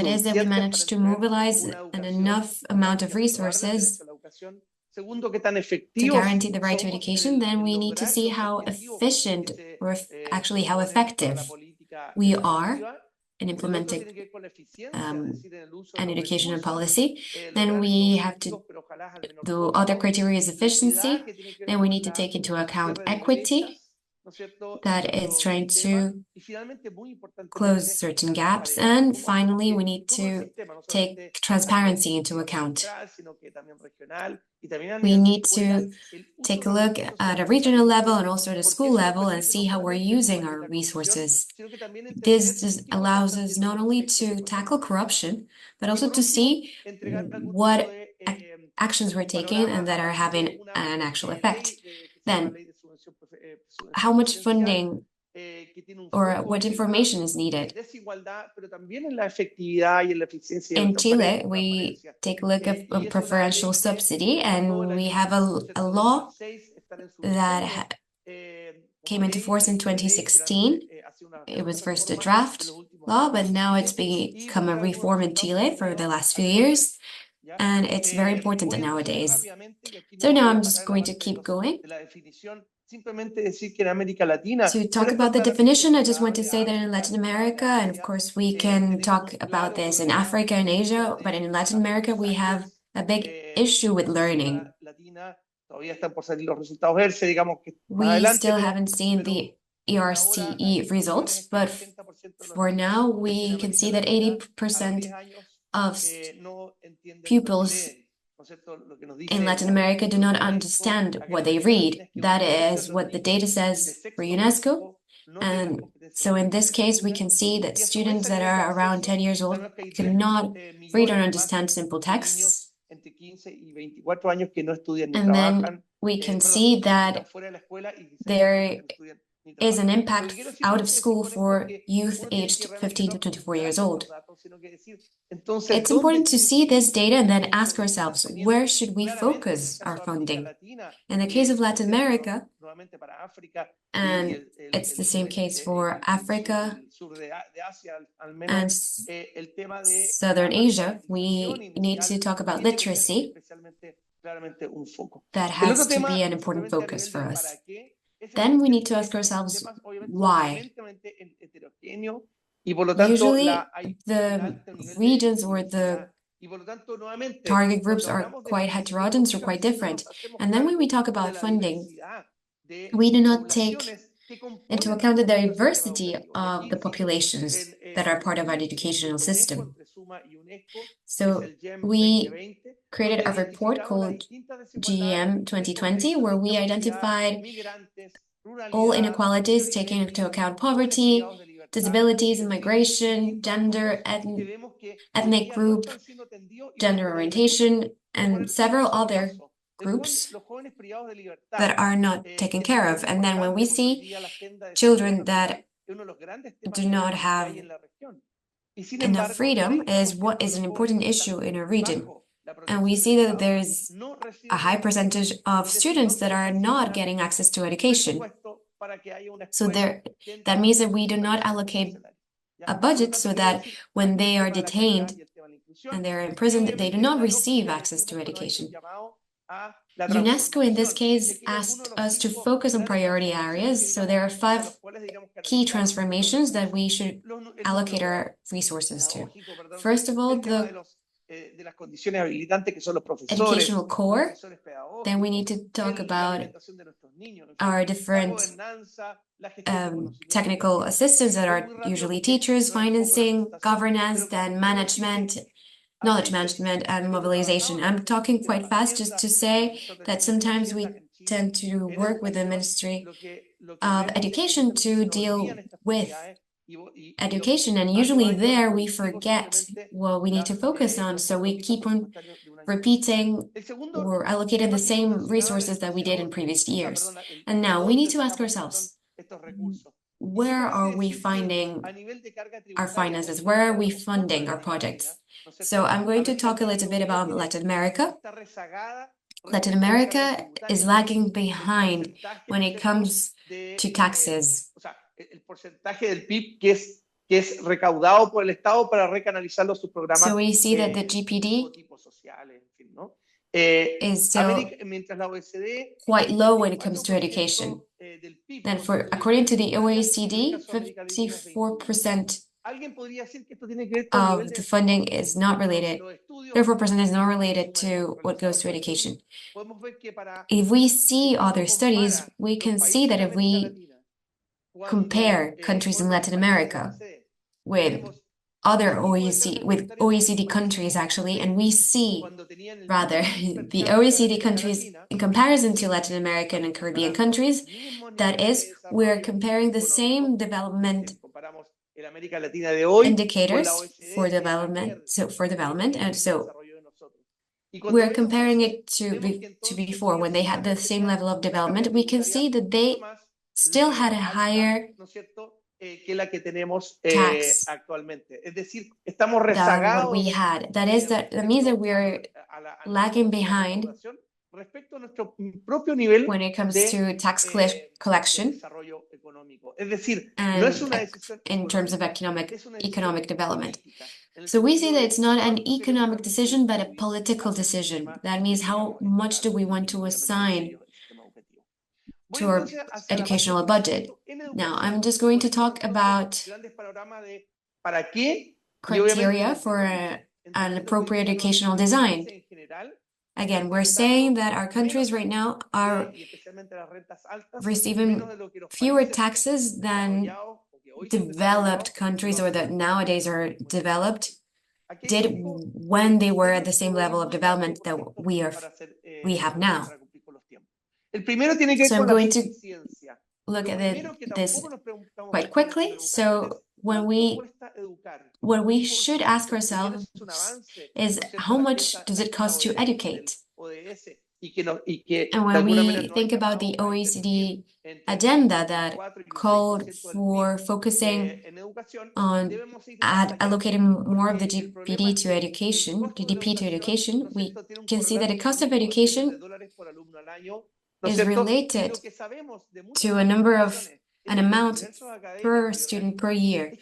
is, that we manage to mobilize an enough amount of resources to guarantee the right to education. Then we need to see how efficient, or actually how effective we are in implementing an educational policy. Then we have to, the other criteria is efficiency. Then we need to take into account equity, that is trying to close certain gaps. And finally, we need to take transparency into account. We need to take a look at a regional level and also at a school level and see how we're using our resources. This just allows us not only to tackle corruption, but also to see what actions we're taking and that are having an actual effect. Then, how much funding or what information is needed? In Chile, we take a look at preferential subsidy, and we have a law that came into force in 2016. It was first a draft law, but now it's become a reform in Chile for the last few years, and it's very important nowadays. So now I'm just going to keep going. To talk about the definition, I just want to say that in Latin America, and of course we can talk about this in Africa and Asia, but in Latin America we have a big issue with learning. We still haven't seen the ERCE results, but for now, we can see that 80% of pupils in Latin America do not understand what they read. That is what the data says for UNESCO. And so in this case, we can see that students that are around 10 years old cannot read or understand simple texts. And then we can see that there is an impact out of school for youth aged 15 to 24 years old. It's important to see this data and then ask ourselves, where should we focus our funding? In the case of Latin America, and it's the same case for Africa and Southern Asia, we need to talk about literacy. That has to be an important focus for us. Then we need to ask ourselves, why? Usually, the regions or the target groups are quite heterogeneous or quite different. And then when we talk about funding, we do not take into account the diversity of the populations that are part of our educational system. So we created a report called GEM 2020, where we identified all inequalities, taking into account poverty, disabilities, immigration, gender, ethnic group, gender orientation, and several other groups that are not taken care of. And then when we see children that do not have enough freedom, is what is an important issue in a region. And we see that there's a high percentage of students that are not getting access to education. So that means that we do not allocate a budget so that when they are detained and they're imprisoned, they do not receive access to education. UNESCO, in this case, asked us to focus on priority areas. So there are 5 key transformations that we should allocate our resources to. First of all, the educational core. Then we need to talk about our different technical assistants that are usually teachers, financing, governance, then management, knowledge management, and mobilization. I'm talking quite fast just to say that sometimes we tend to work with the Ministry of Education to deal with education, and usually there we forget what we need to focus on, so we keep on repeating or allocating the same resources that we did in previous years. And now we need to ask ourselves, where are we finding our finances? Where are we funding our projects? So I'm going to talk a little bit about Latin America. Latin America is lagging behind when it comes to taxes. So we see that the GPD is still quite low when it comes to education. Then according to the OECD, 54% of the funding is not related, 34% is not related to what goes to education. If we see other studies, we can see that if we compare countries in Latin America with other OECD countries actually, and we see rather the OECD countries in comparison to Latin American and Caribbean countries, that is, we're comparing the same development indicators for development, and so we're comparing it to before when they had the same level of development. We can see that they still had a higher tax than what we had. That means that we're lagging behind when it comes to tax collection and in terms of economic development. So we see that it's not an economic decision, but a political decision. That means how much do we want to assign to our educational budget. Now, I'm just going to talk about criteria for an appropriate educational design. Again, we're saying that our countries right now are receiving fewer taxes than developed countries, or that nowadays are developed, did when they were at the same level of development that we have now. So I'm going to look at this quite quickly. So what we should ask ourselves is, how much does it cost to educate? And when we think about the OECD agenda that called for focusing on allocating more of the GDP to education, we can see that the cost of education is related to an amount per student per year.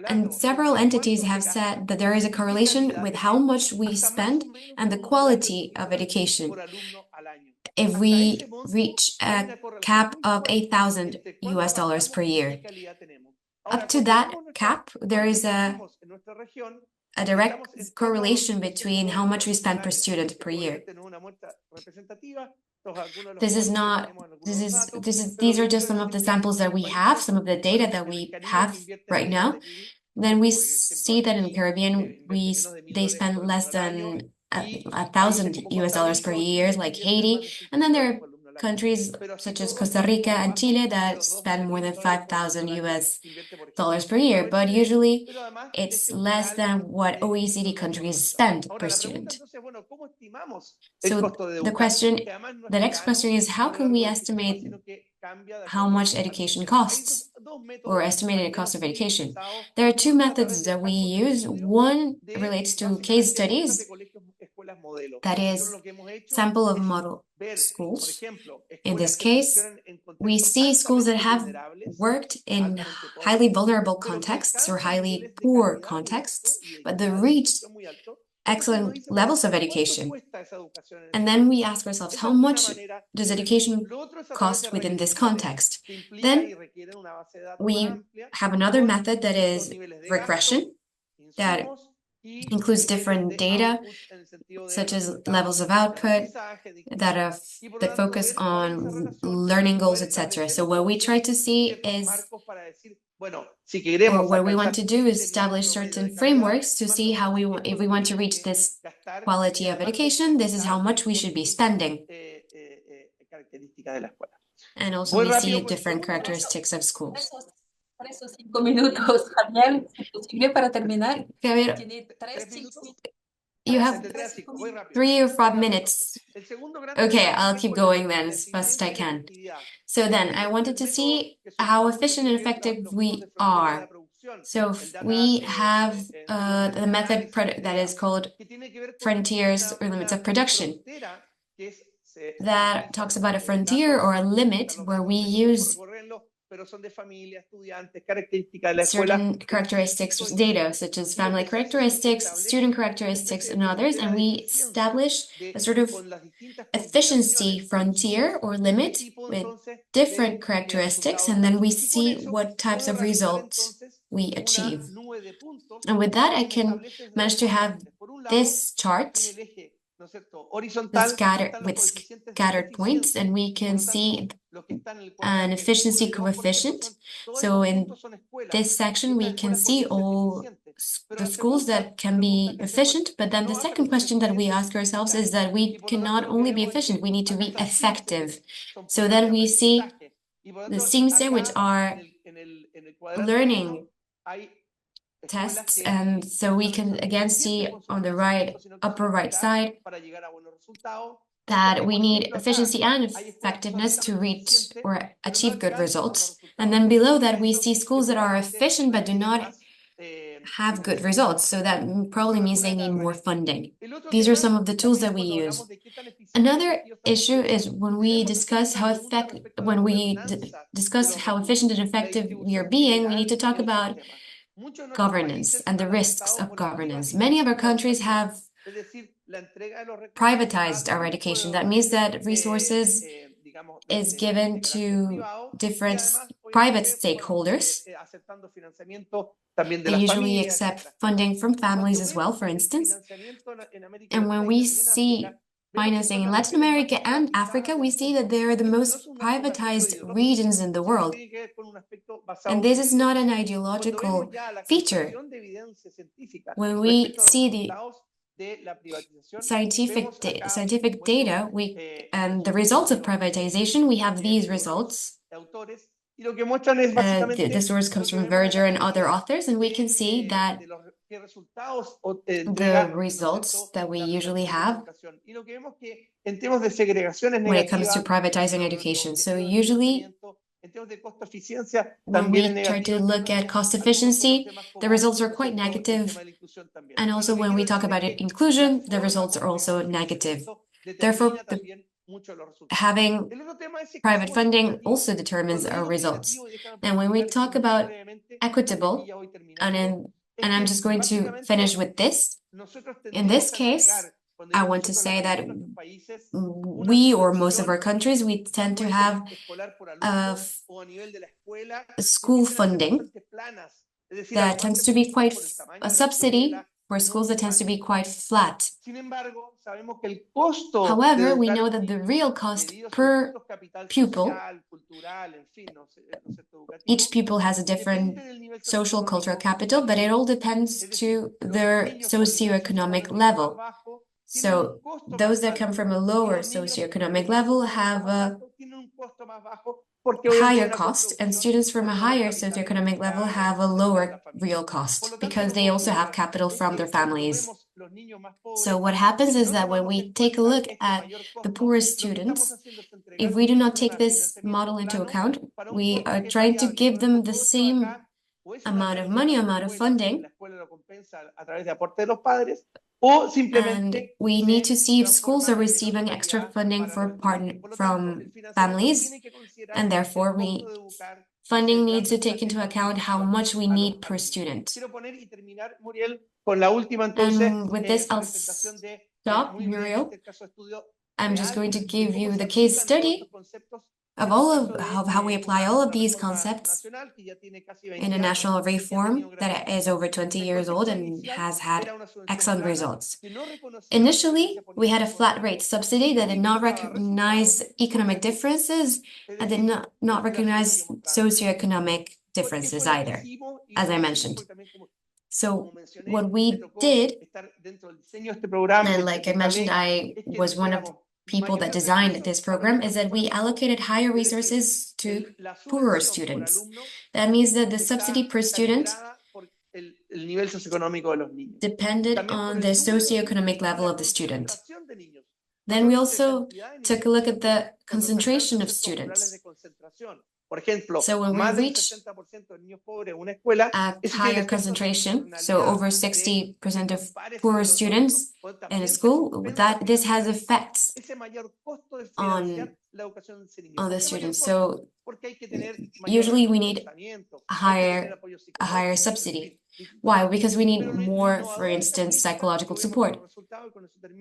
And several entities have said that there is a correlation with how much we spend and the quality of education. If we reach a cap of $8,000 per year, up to that cap, there is a direct correlation between how much we spend per student per year. These are just some of the samples that we have, some of the data that we have right now. Then we see that in the Caribbean, they spend less than $1,000 per year, like Haiti. And then there are countries such as Costa Rica and Chile that spend more than $5,000 per year, but usually it's less than what OECD countries spend per student. So the next question is, how can we estimate how much education costs, or estimated cost of education? There are two methods that we use. One relates to case studies, that is, sample of model schools. In this case, we see schools that have worked in highly vulnerable contexts or highly poor contexts, but they reached excellent levels of education. And then we ask ourselves, how much does education cost within this context? Then we have another method that is regression, that includes different data, such as levels of output, that focus on learning goals, etc. So what we try to see is, or what we want to do is establish certain frameworks to see how if we want to reach this quality of education, this is how much we should be spending. And also we see different characteristics of schools. 3 o 5 minutos, Javier, si posible para terminar. Javier, you have 3 or 5 minutes. Okay, I'll keep going then as fast as I can. So then I wanted to see how efficient and effective we are. So we have the method that is called frontiers or limits of production, that talks about a frontier or a limit where we use certain characteristics data, such as family characteristics, student characteristics, and others, and we establish a sort of efficiency frontier or limit with different characteristics, and then we see what types of results we achieve. And with that, I can manage to have this chart with scattered points, and we can see an efficiency coefficient. So in this section, we can see all the schools that can be efficient, but then the second question that we ask ourselves is that we cannot only be efficient, we need to be effective. So then we see the SIMSE, which are learning tests, and so we can again see on the upper right side that we need efficiency and effectiveness to reach or achieve good results. And then below that, we see schools that are efficient but do not have good results. So that probably means they need more funding. These are some of the tools that we use. Another issue is when we discuss how efficient and effective we are being, we need to talk about governance and the risks of governance. Many of our countries have privatized our education. That means that resources is given to different private stakeholders. They usually accept funding from families as well, for instance. And when we see financing in Latin America and Africa, we see that they are the most privatized regions in the world. And this is not an ideological feature. When we see the scientific data and the results of privatization, we have these results. The source comes from Verger and other authors, and we can see that the results that we usually have when it comes to privatizing education. So usually, when we try to look at cost efficiency, the results are quite negative. And also when we talk about inclusion, the results are also negative. Therefore, having private funding also determines our results. And when we talk about equitable, and I'm just going to finish with this. In this case, I want to say that we, or most of our countries, we tend to have school funding that tends to be quite a subsidy for schools that tends to be quite flat. However, we know that the real cost per pupil, each pupil has a different social cultural capital, but it all depends to their socioeconomic level. So those that come from a lower socioeconomic level have a higher cost, and students from a higher socioeconomic level have a lower real cost because they also have capital from their families. So what happens is that when we take a look at the poorest students, if we do not take this model into account, we are trying to give them the same amount of money, amount of funding, and we need to see if schools are receiving extra funding from families, and therefore funding needs to take into account how much we need per student. And with this, I'll stop, Muriel. I'm just going to give you the case study of how we apply all of these concepts in a national reform that is over 20 years old and has had excellent results. Initially, we had a flat rate subsidy that did not recognize economic differences and did not recognize socioeconomic differences either, as I mentioned. So what we did, and like I mentioned, I was one of the people that designed this program, is that we allocated higher resources to poorer students. That means that the subsidy per student depended on the socioeconomic level of the student. Then we also took a look at the concentration of students. So when we reach a higher concentration, so over 60% of poorer students in a school, this has effects on the students. So usually we need a higher subsidy. Why? Because we need more, for instance, psychological support.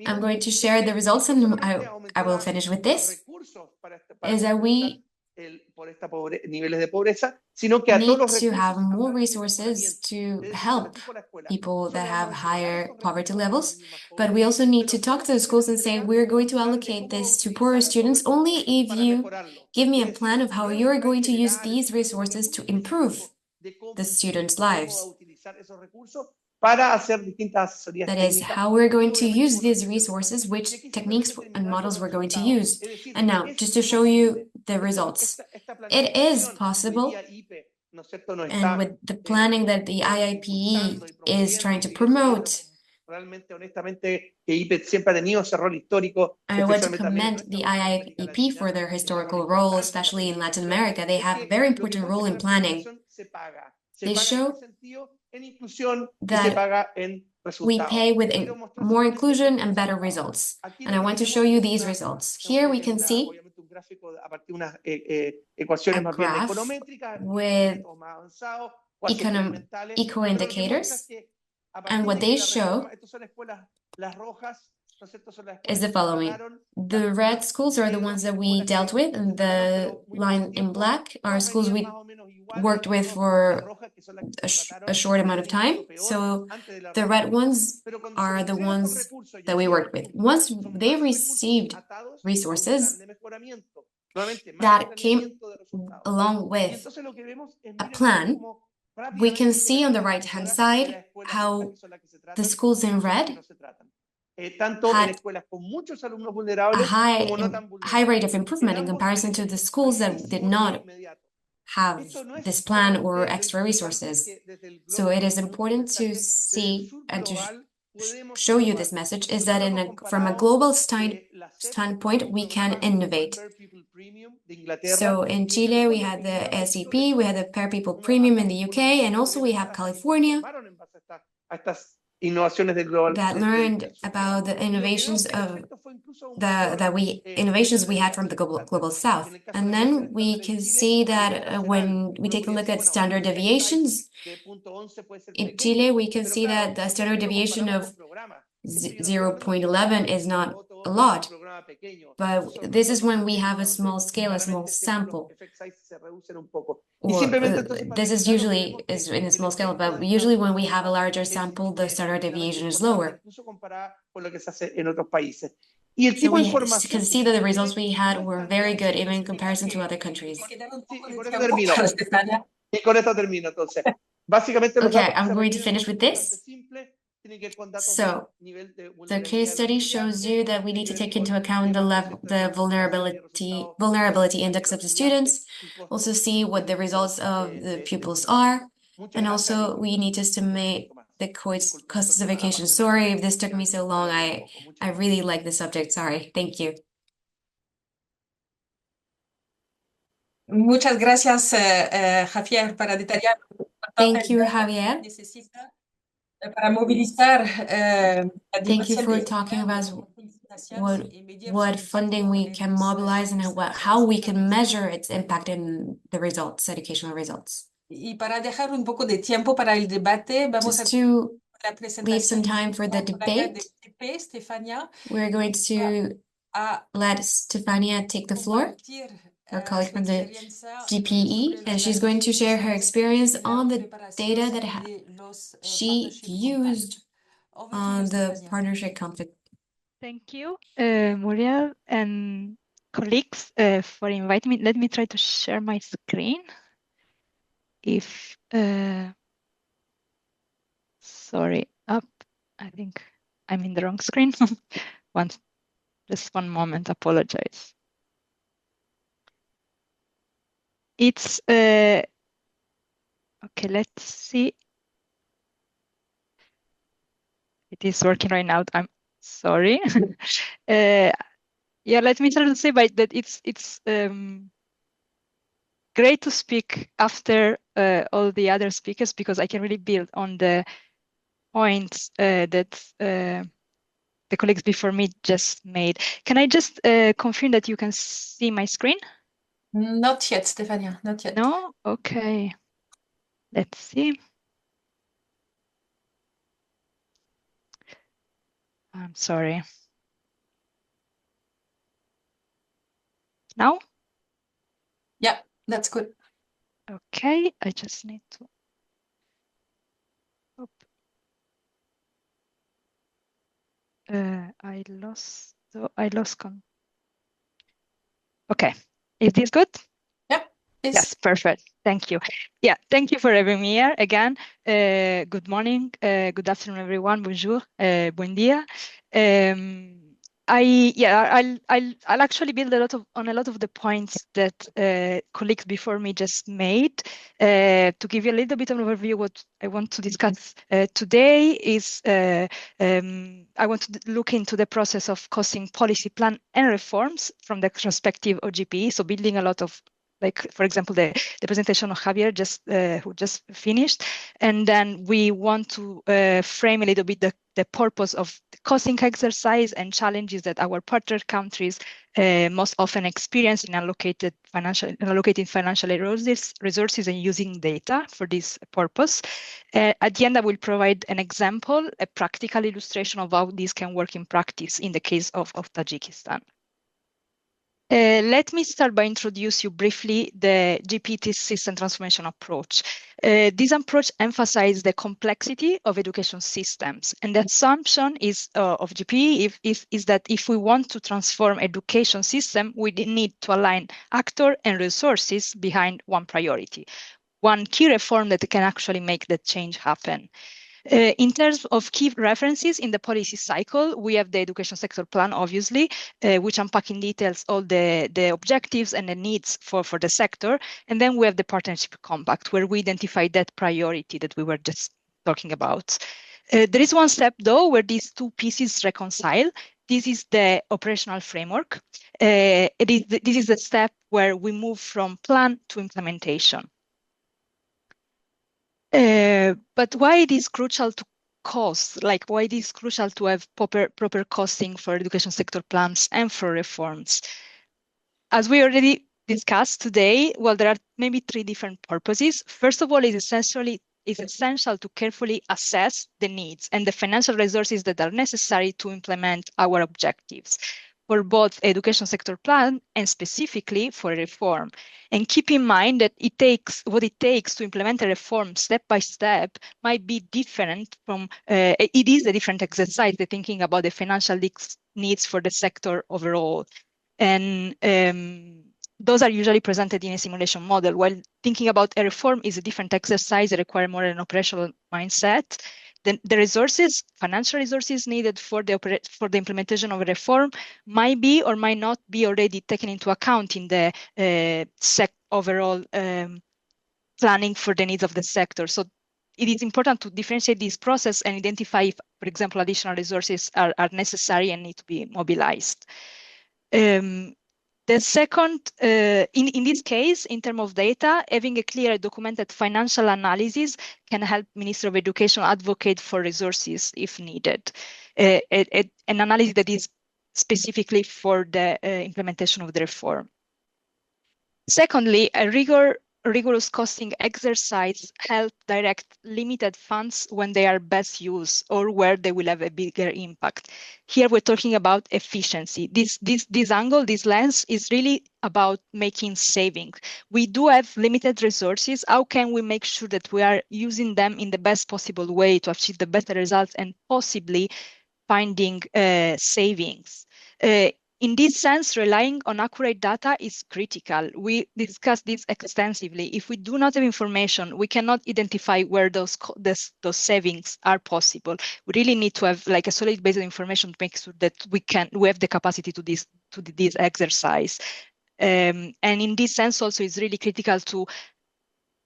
I'm going to share the results, and I will finish with this, is that we need to have more resources to help people that have higher poverty levels, but we also need to talk to the schools and say, we're going to allocate this to poorer students only if you give me a plan of how you're going to use these resources to improve the students' lives. That is, how we're going to use these resources, which techniques and models we're going to use. And now, just to show you the results, it is possible, and with the planning that the IIPE is trying to promote, I want to commend the IIEP for their historical role, especially in Latin America. They have a very important role in planning. They show that we pay with more inclusion and better results. And I want to show you these results. Here we can see a graph with eco-indicators. And what they show is the following. The red schools are the ones that we dealt with, and the line in black are schools we worked with for a short amount of time. So the red ones are the ones that we worked with. Once they received resources that came along with a plan, we can see on the right-hand side how the schools in red had a high rate of improvement in comparison to the schools that did not have this plan or extra resources. So it is important to see and to show you this message is that from a global standpoint, we can innovate. So in Chile, we had the SEP, we had the Per People Premium in the UK, and also we have California that learned about the innovations of innovations we had from the global South. And then we can see that when we take a look at standard deviations, in Chile, we can see that the standard deviation of 0.11 is not a lot, but this is when we have a small scale, a small sample. Or this is usually in a small scale, but usually when we have a larger sample, the standard deviation is lower. So we can see that the results we had were very good, even in comparison to other countries. Okay, I'm going to finish with this. So the case study shows you that we need to take into account the vulnerability index of the students, also see what the results of the pupils are, and also we need to estimate the cost justification. Sorry if this took me so long. I really like the subject. Sorry. Thank you. Muchas gracias, Javier, para detallar. Thank you, Javier. Para movilizar, thank you for talking about what funding we can mobilize and how we can measure its impact in the results, educational results. Y para dejar un poco de tiempo para el debate, vamos Just to leave some time for the debate, we're going to let Stefania take the floor, our colleague from the GPE, and she's going to share her experience on the data that she used on the partnership conflict. Thank you, Muriel and colleagues, for inviting me. Let me try to share my screen. Sorry, up. I think I'm in the wrong screen. Just one moment, apologize. It's, okay, let's see. It is working right now. I'm sorry. Yeah, let me try to say that it's great to speak after all the other speakers, because I can really build on the points that the colleagues before me just made. Can I just confirm that you can see my screen? Not yet, Stefania, not yet. No? Okay. Let's see. I'm sorry. Now? Yeah, that's good. Okay, I just need to. I lost. Okay, is this good? Yep. Yes, perfect. Thank you. Yeah, thank you for having me here again. Good morning, good afternoon, everyone. Bonjour, buen día. I'll actually build on a lot of the points that colleagues before me just made. To give you a little bit of an overview, what I want to discuss today is I want to look into the process of costing policy plan and reforms from the perspective of GPE. So building a lot of, like, for example, the presentation of Javier who just finished. And then we want to frame a little bit the purpose of the costing exercise and challenges that our partner countries most often experience in allocating financial resources and using data for this purpose. At the end, I will provide an example, a practical illustration of how this can work in practice in the case of Tajikistan. Let me start by introduce you briefly the GPT system transformation approach. This approach emphasizes the complexity of education systems, and the assumption is of GPE is that if we want to transform education system, we need to align actor and resources behind one priority, one key reform that can actually make that change happen. In terms of key references in the policy cycle, we have the education sector plan, obviously, which unpack in details all the objectives and the needs for the sector. And then we have the partnership compact, where we identify that priority that we were just talking about. There is one step, though, where these two pieces reconcile. This is the operational framework. This is the step where we move from plan to implementation. But why it is crucial to cost, like why it is crucial to have proper costing for education sector plans and for reforms? As we already discussed today, well, there are maybe three different purposes. First of all, it's essential to carefully assess the needs and the financial resources that are necessary to implement our objectives for both education sector plan and specifically for a reform. And keep in mind that what it takes to implement a reform step by step might be different from, it is a different exercise, the thinking about the financial needs for the sector overall. And those are usually presented in a simulation model, while thinking about a reform is a different exercise that require more an operational mindset. The resources, financial resources needed for the implementation of a reform might be or might not be already taken into account in the overall planning for the needs of the sector. So it is important to differentiate this process and identify if, for example, additional resources are necessary and need to be mobilized. The second, in this case, in terms of data, having a clear documented financial analysis can help Ministry of Education advocate for resources if needed. An analysis that is specifically for the implementation of the reform. Secondly, a rigorous costing exercise help direct limited funds when they are best used or where they will have a bigger impact. Here we're talking about efficiency. This angle, this lens is really about making savings. We do have limited resources. How can we make sure that we are using them in the best possible way to achieve the better results and possibly finding savings? In this sense, relying on accurate data is critical. We discussed this extensively. If we do not have information, we cannot identify where those savings are possible. We really need to have like a solid base of information to make sure that we have the capacity to this exercise. And in this sense, also, it's really critical to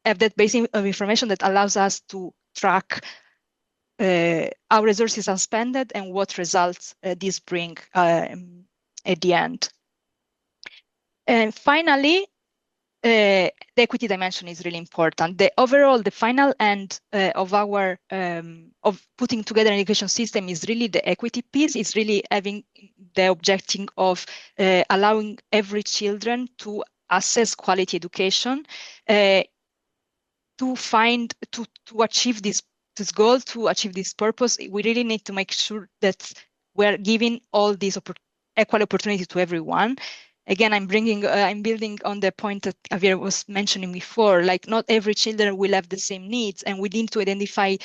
have that base of information that allows us to track our resources are spent and what results these bring at the end. And finally, the equity dimension is really important. The final end of our of putting together an education system is really the equity piece. It's really having the objective of allowing every children to access quality education, to achieve this goal, to achieve this purpose. We really need to make sure that we're giving all these equal opportunity to everyone. Again, I'm building on the point that Javier was mentioning before, like not every children will have the same needs, and we need to identify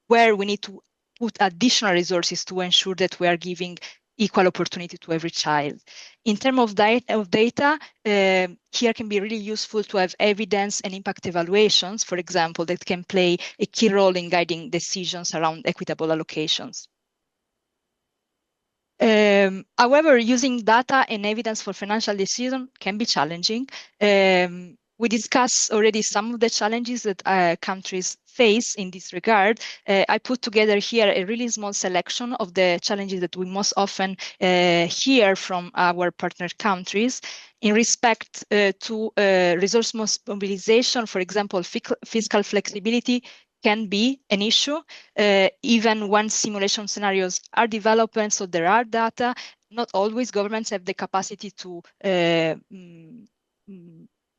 where we need to put additional resources to ensure that we are giving equal opportunity to every child. In terms of data, here can be really useful to have evidence and impact evaluations, for example, that can play a key role in guiding decisions around equitable allocations. However, using data and evidence for financial decision can be challenging. We discussed already some of the challenges that countries face in this regard. I put together here a really small selection of the challenges that we most often hear from our partner countries. In respect to resource mobilization, for example, fiscal flexibility can be an issue, even when simulation scenarios are developed, and so there are data. Not always governments have the capacity to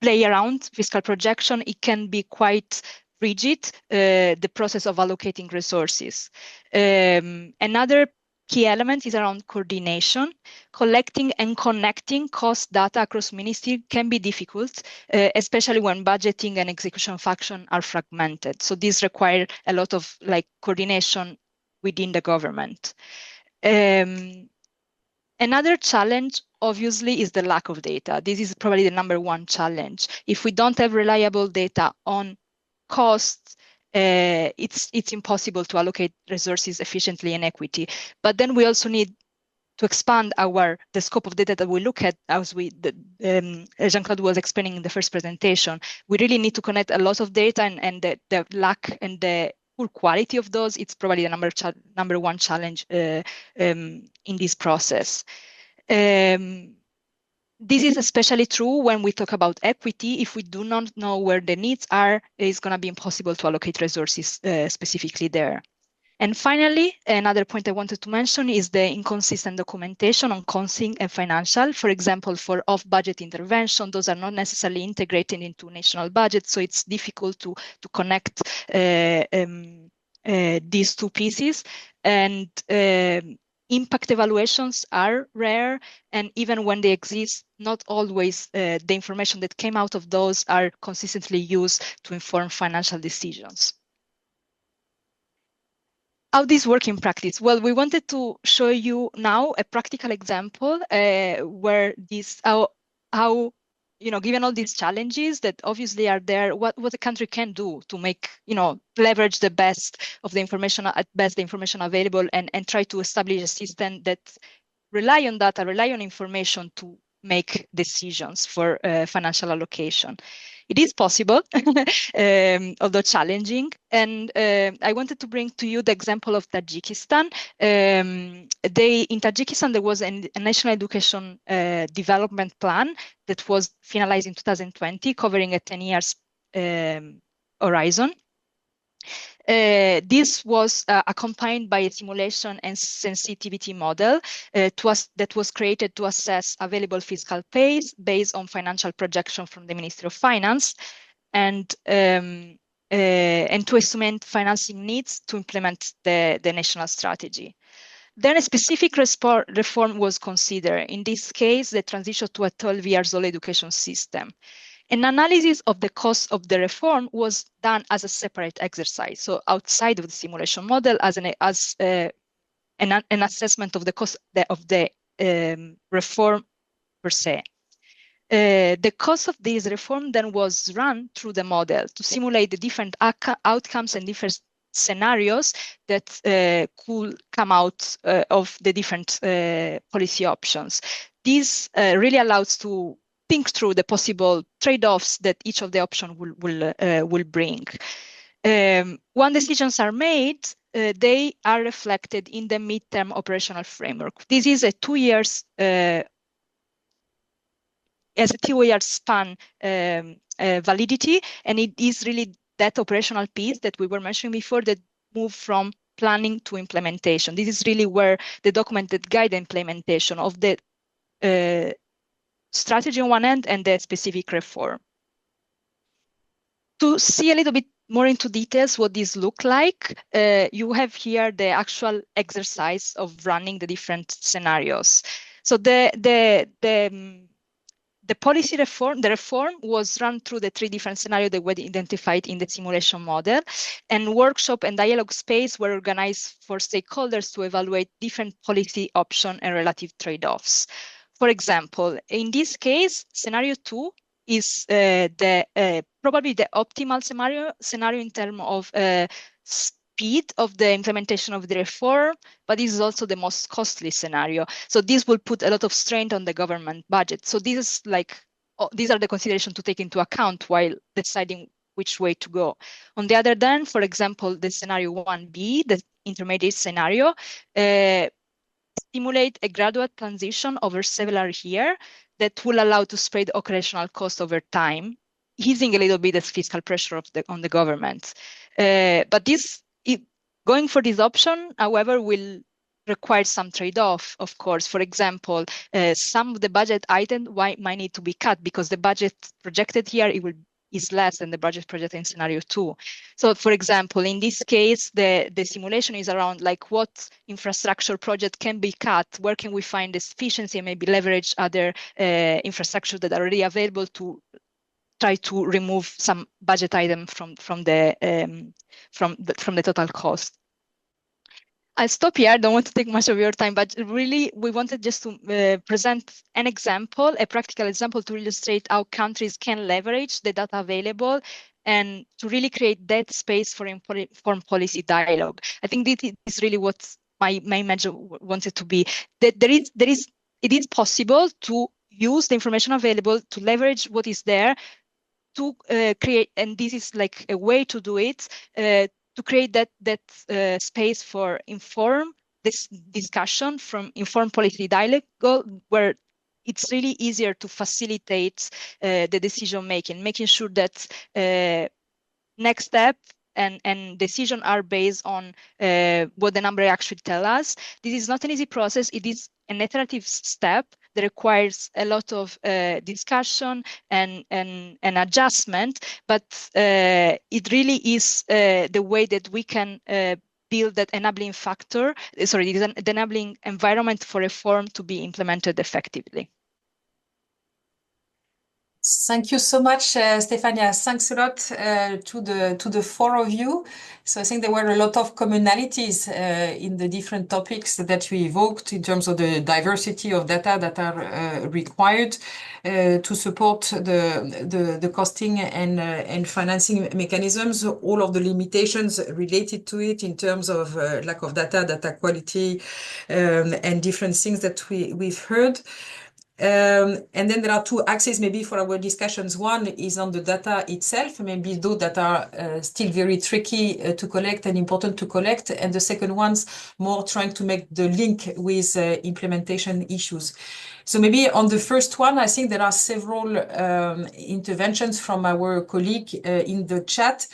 play around fiscal projection. It can be quite rigid, the process of allocating resources. Another key element is around coordination. Collecting and connecting cost data across ministry can be difficult, especially when budgeting and execution function are fragmented. So this requires a lot of coordination within the government. Another challenge, obviously, is the lack of data. This is probably the #1 challenge. If we don't have reliable data on costs, it's impossible to allocate resources efficiently and equity. But then we also need to expand the scope of data that we look at, as Jean-Claude was explaining in the first presentation. We really need to connect a lot of data, and the lack and the poor quality of those, it's probably the #1 challenge in this process. This is especially true when we talk about equity. If we do not know where the needs are, it's going to be impossible to allocate resources specifically there. And finally, another point I wanted to mention is the inconsistent documentation on costing and financial. For example, for off-budget intervention, those are not necessarily integrated into national budget, so it's difficult to connect these two pieces. And impact evaluations are rare, and even when they exist, not always the information that came out of those are consistently used to inform financial decisions. How this works in practice? Well, we wanted to show you now a practical example where how given all these challenges that obviously are there, what the country can do to make, leverage the best of the information, at best the information available, and try to establish a system that rely on data, rely on information to make decisions for financial allocation. It is possible, although challenging. And I wanted to bring to you the example of Tajikistan. In Tajikistan, there was a national education development plan that was finalized in 2020, covering a 10 years horizon. This was accompanied by a simulation and sensitivity model that was created to assess available fiscal pace based on financial projection from the Ministry of Finance, and to estimate financing needs to implement the national strategy. Then a specific reform was considered. In this case, the transition to a 12 years old education system. An analysis of the cost of the reform was done as a separate exercise, so outside of the simulation model, as an assessment of the cost of the reform per se. The cost of this reform then was run through the model to simulate the different outcomes and different scenarios that could come out of the different policy options. This really allows to think through the possible trade-offs that each of the options will bring. When decisions are made, they are reflected in the midterm operational framework. This is a 2 years span validity, and it is really that operational piece that we were mentioning before that moved from planning to implementation. This is really where the document that guide the implementation of the strategy on one end and the specific reform. To see a little bit more into details what these look like, you have here the actual exercise of running the different scenarios. So the policy reform, the reform was run through the 3 different scenarios that were identified in the simulation model, and workshop and dialogue space were organized for stakeholders to evaluate different policy options and relative trade-offs. For example, in this case, scenario 2 is probably the optimal scenario in terms of speed of the implementation of the reform, but this is also the most costly scenario. So this will put a lot of strain on the government budget. So this is these are the considerations to take into account while deciding which way to go. On the other hand, for example, the scenario 1B, the intermediate scenario, stimulate a gradual transition over several years that will allow to spread operational costs over time, easing a little bit the fiscal pressure on the government. But going for this option, however, will require some trade-off, of course. For example, some of the budget items might need to be cut because the budget projected here, it will is less than the budget project in scenario 2. So for example, in this case, the simulation is around like what infrastructure project can be cut, where can we find this efficiency and maybe leverage other infrastructure that are already available to try to remove some budget item from the total cost. I'll stop here. I don't want to take much of your time, but really we wanted just to present an example, a practical example to illustrate how countries can leverage the data available and to really create that space for informed policy dialogue. I think this is really what my message wanted to be, that it is possible to use the information available to leverage what is there to create, and this is like a way to do it, to create that space for informed discussion, from informed policy dialogue, where it's really easier to facilitate the decision making sure that next step and decision are based on what the number actually tell us. This is not an easy process. It is an iterative step that requires a lot of discussion and adjustment, but it really is the way that we can build that enabling factor, the enabling environment for reform to be implemented effectively. Thank you so much, Stefania. Thanks a lot to the four of you. So I think there were a lot of commonalities in the different topics that we evoked in terms of the diversity of data that are required to support the costing and financing mechanisms, all of the limitations related to it in terms of lack of data quality, and different things that we've heard. And then there are two axes maybe for our discussions. One is on the data itself, maybe those that are still very tricky to collect and important to collect. And the second one's more trying to make the link with implementation issues. So maybe on the first one, I think there are several interventions from our colleague in the chat,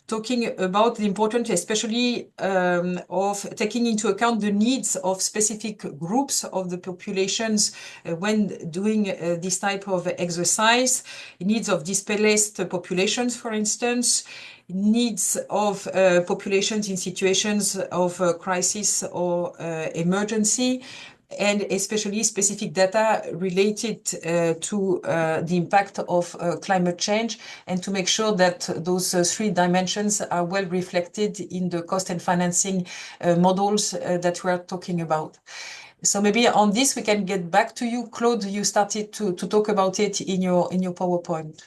talking about the importance, especially of taking into account the needs of specific groups of the populations when doing this type of exercise, needs of displaced populations, for instance, needs of populations in situations of crisis or emergency, and especially specific data related to the impact of climate change, and to make sure that those three dimensions are well reflected in the cost and financing models that we're talking about. So maybe on this we can get back to you, Claude. You started to talk about it in your PowerPoint.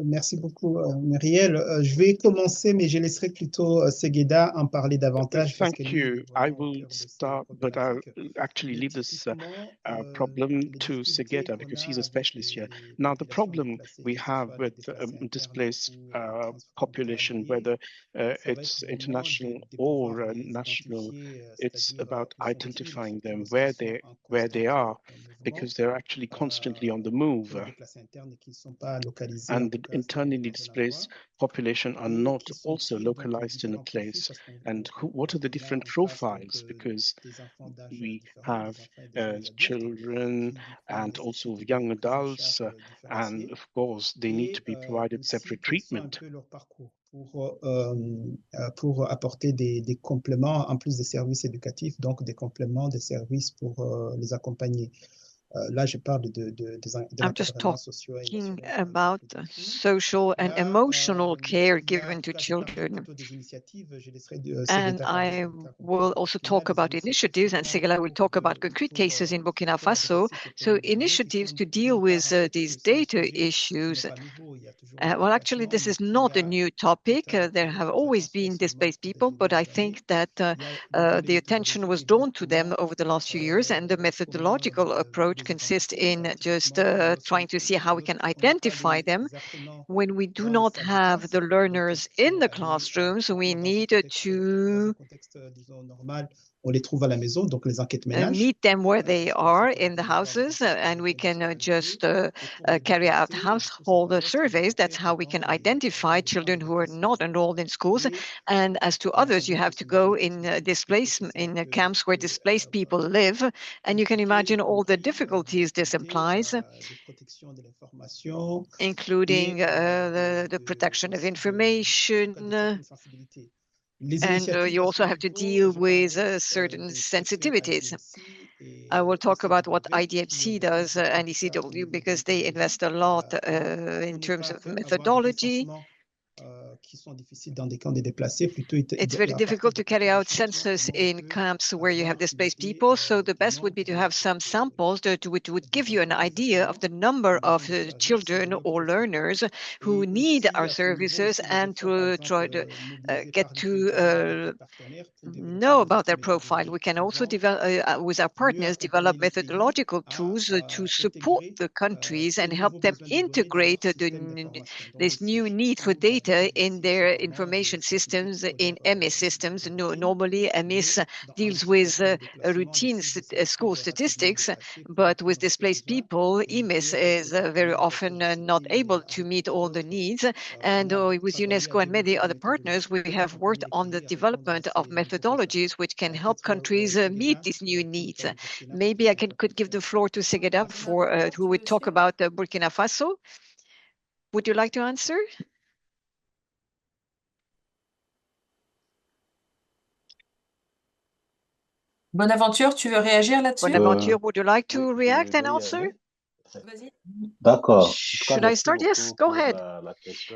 Merci beaucoup, Muriel. Je vais commencer, mais je laisserai plutôt Segueda en parler davantage. Thank you. I will start, but I'll actually leave this problem to Segueda because he's a specialist here. Now, the problem we have with displaced population, whether it's international or national, it's about identifying them where they are, because they're actually constantly on the move. And the internally displaced population are not also localized in a place. And what are the different profiles? Because we have children and also young adults, and of course, they need to be provided separate treatment. Pour apporter des compléments en plus des services éducatifs, donc des compléments des services pour les accompagner. Là, je parle I'm just talking about social and emotional care given to children. And I will also talk about initiatives, and Segela will talk about concrete cases in Burkina Faso. So initiatives to deal with these data issues. Well, actually, this is not a new topic. There have always been displaced people, but I think that the attention was drawn to them over the last few years, and the methodological approach consists in just trying to see how we can identify them. When we do not have the learners in the classrooms, we need to On les trouve à la maison, donc les enquêtes ménage. Meet them where they are in the houses, and we can just carry out household surveys. That's how we can identify children who are not enrolled in schools. And as to others, you have to go in camps where displaced people live, and you can imagine all the difficulties this implies, including the protection of information. And you also have to deal with certain sensitivities. I will talk about what IDFC does and ECW because they invest a lot in terms of methodology. It's very difficult to carry out census in camps where you have displaced people. So the best would be to have some samples that would give you an idea of the number of children or learners who need our services and to try to get to know about their profile. We can also develop, with our partners, develop methodological tools to support the countries and help them integrate this new need for data in their information systems, in MS systems. Normally, MS deals with routine school statistics, but with displaced people, EMIS is very often not able to meet all the needs. And with UNESCO and many other partners, we have worked on the development of methodologies which can help countries meet these new needs. Maybe I could give the floor to Segeda who would talk about Burkina Faso. Would you like to answer? Bonaventure, tu veux réagir là-dessus? Bonaventure, would you like to react and answer? D'accord. Should I start? Yes, go ahead.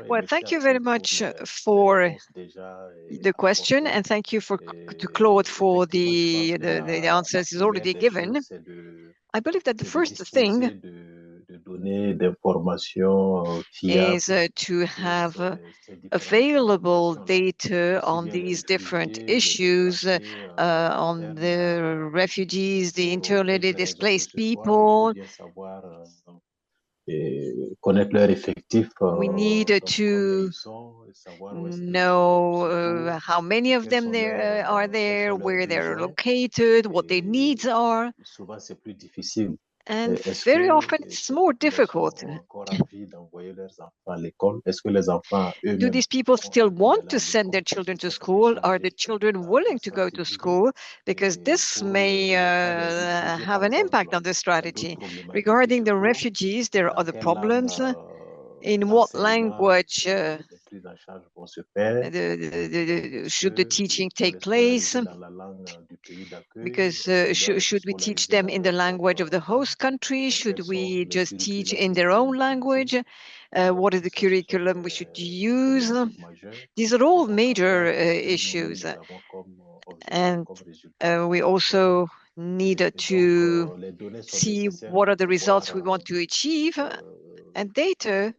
Well, thank you very much for the question, and thank you to Claude for the answers he's already given. I believe that the first thing is to have available data on these different issues, on the refugees, the internally displaced people. We need to know how many of them there are there, where they're located, what their needs are. And very often it's more difficult. Do these people still want to send their children to school? Are the children willing to go to school? Because this may have an impact on the strategy. Regarding the refugees, there are other problems. In what language should the teaching take place? Because should we teach them in the language of the host country? Should we just teach in their own language? What is the curriculum we should use? These are all major issues. And we also need to see what are the results we want to achieve. And the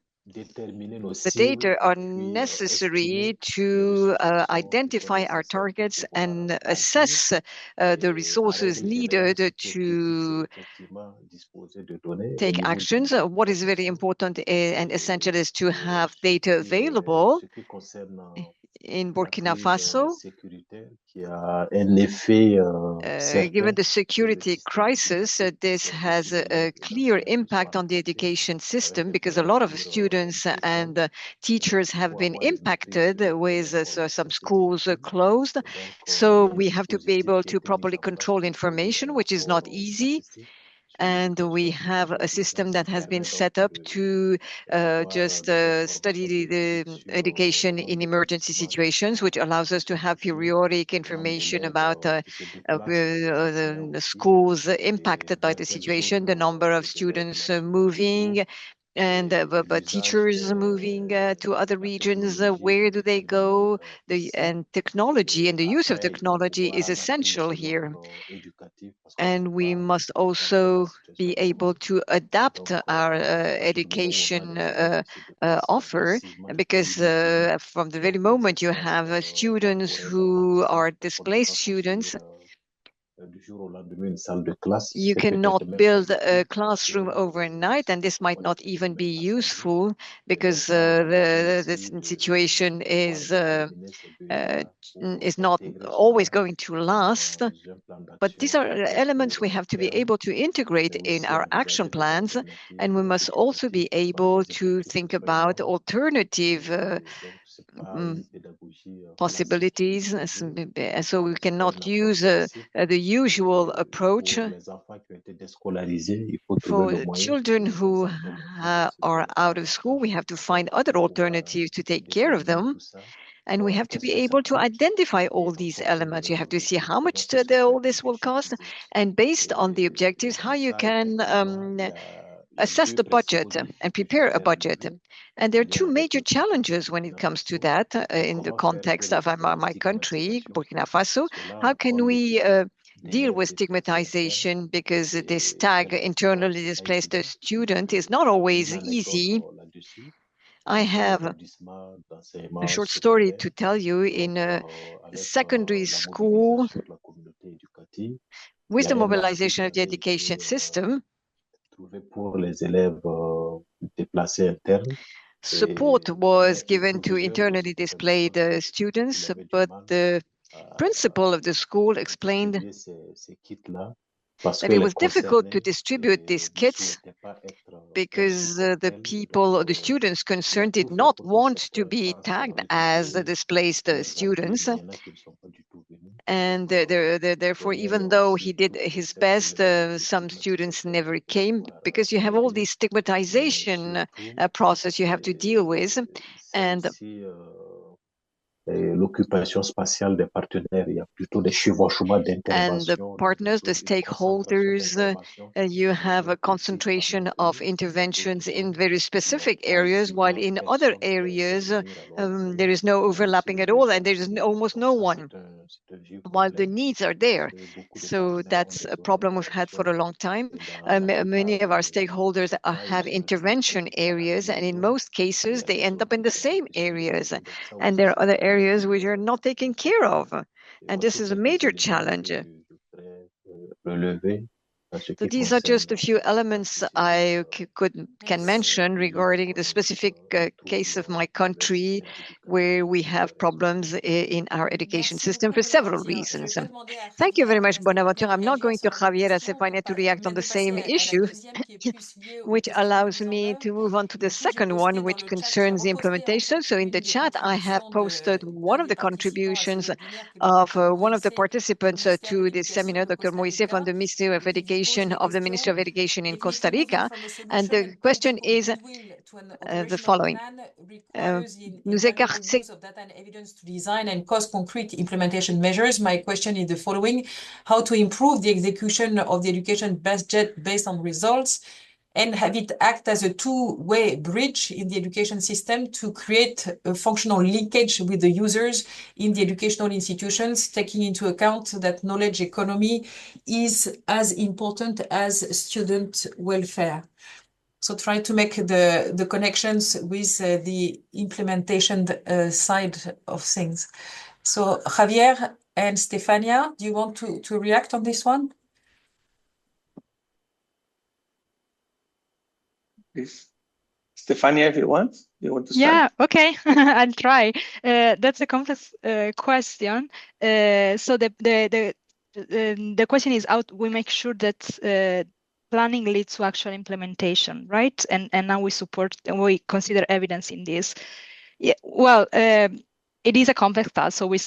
data are necessary to identify our targets and assess the resources needed to take actions. What is very important and essential is to have data available. In Burkina Faso, given the security crisis, this has a clear impact on the education system because a lot of students and teachers have been impacted with some schools closed. So we have to be able to properly control information, which is not easy. And we have a system that has been set up to just study the education in emergency situations, which allows us to have periodic information about the schools impacted by the situation, the number of students moving, and teachers moving to other regions. Where do they go? And technology and the use of technology is essential here. And we must also be able to adapt our education offer, because from the very moment you have students who are displaced students, You cannot build a classroom overnight, and this might not even be useful because the situation is not always going to last. But these are elements we have to be able to integrate in our action plans, and we must also be able to think about alternative possibilities. So we cannot use the usual approach. For children who are out of school, we have to find other alternatives to take care of them. And we have to be able to identify all these elements. You have to see how much all this will cost, and based on the objectives, how you can assess the budget and prepare a budget. And there are two major challenges when it comes to that in the context of my country, Burkina Faso. How can we deal with stigmatization, because this tag internally displaced student is not always easy. I have a short story to tell you. In a secondary school, with the mobilization of the education system, support was given to internally displaced students, but the principal of the school explained that it was difficult to distribute these kits because the students concerned did not want to be tagged as the displaced students. And therefore, even though he did his best, some students never came, because you have all these stigmatization process you have to deal with. And l'occupation spatiale des partenaires, il y a plutôt des chevauchements d'intervention. And the partners, the stakeholders, you have a concentration of interventions in very specific areas, while in other areas there is no overlapping at all, and there is almost no one, while the needs are there. So that's a problem we've had for a long time. Many of our stakeholders have intervention areas, and in most cases, they end up in the same areas. And there are other areas which are not taken care of. And this is a major challenge. So these are just a few elements I can mention regarding the specific case of my country, where we have problems in our education system for several reasons. Thank you very much, Bonaventure. I'm not going to Javier and Stefania to react on the same issue, which allows me to move on to the second one, which concerns the implementation. So in the chat, I have posted one of the contributions of one of the participants to this seminar, Dr. Moise from the Ministry of Education of the Ministry of Education in Costa Rica. And the question is the following. Nous écarter of data and evidence to design and cost concrete implementation measures. My question is the following: how to improve the execution of the education budget based on results, and have it act as a two-way bridge in the education system to create a functional linkage with the users in the educational institutions, taking into account that knowledge economy is as important as student welfare. So try to make the connections with the implementation side of things. So Javier and Stefania, do you want to react on this one? Please. Stefania, if you want to start. Yeah, okay, I'll try. That's a complex question. So the question is how we make sure that planning leads to actual implementation, right? And now we support and we consider evidence in this. Yeah, well, it is a complex task, so we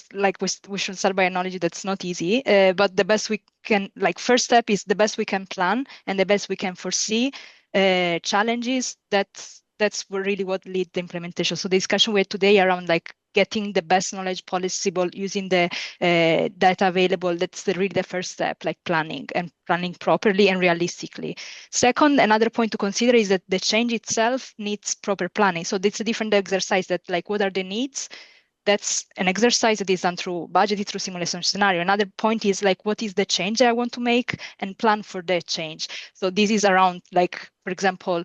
should start by acknowledging that's not easy. But the best we can, first step is the best we can plan and the best we can foresee challenges. That's really what lead the implementation. So the discussion we had today around getting the best knowledge possible using the data available, that's really the first step, planning properly and realistically. Second, another point to consider is that the change itself needs proper planning. So it's a different exercise that what are the needs? That's an exercise that is done through budgeting, through simulation scenario. Another point is what is the change that I want to make and plan for that change. So this is around for example,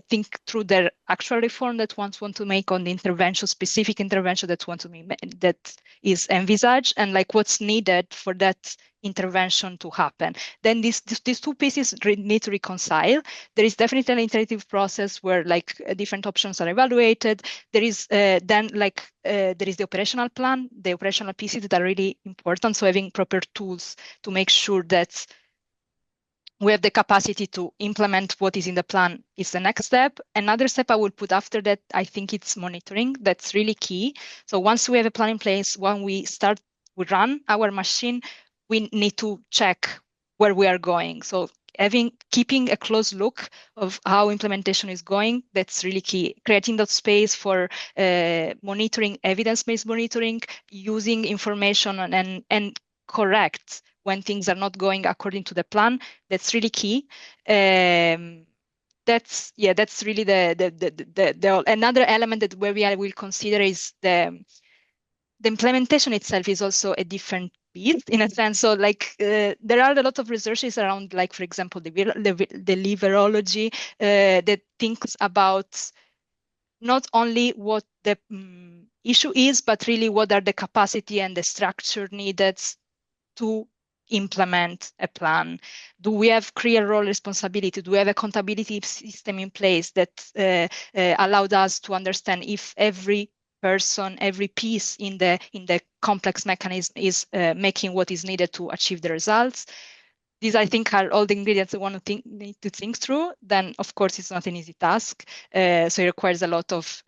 think through their actual reform that one want to make on the intervention, specific intervention that want to be that is envisaged, and like what's needed for that intervention to happen. Then these two pieces need to reconcile. There is definitely an iterative process where like different options are evaluated. There is then like there is the operational plan, the operational pieces that are really important. So having proper tools to make sure that we have the capacity to implement what is in the plan is the next step. Another step I would put after that, I think it's monitoring. That's really key. So once we have a plan in place, when we run our machine, we need to check where we are going. So keeping a close look of how implementation is going, that's really key. Creating that space for monitoring, evidence-based monitoring, using information and correct when things are not going according to the plan. That's really key. That's really the another element that where we will consider is the implementation itself is also a different beat in a sense. So like there are a lot of researches around, like, for example, the liverology that thinks about not only what the issue is, but really what are the capacity and the structure needed to implement a plan. Do we have clear role responsibility? Do we have a accountability system in place that allowed us to understand if every person, every piece in the complex mechanism is making what is needed to achieve the results? These, I think, are all the ingredients that need to think through. Then, of course, it's not an easy task. So it requires a lot of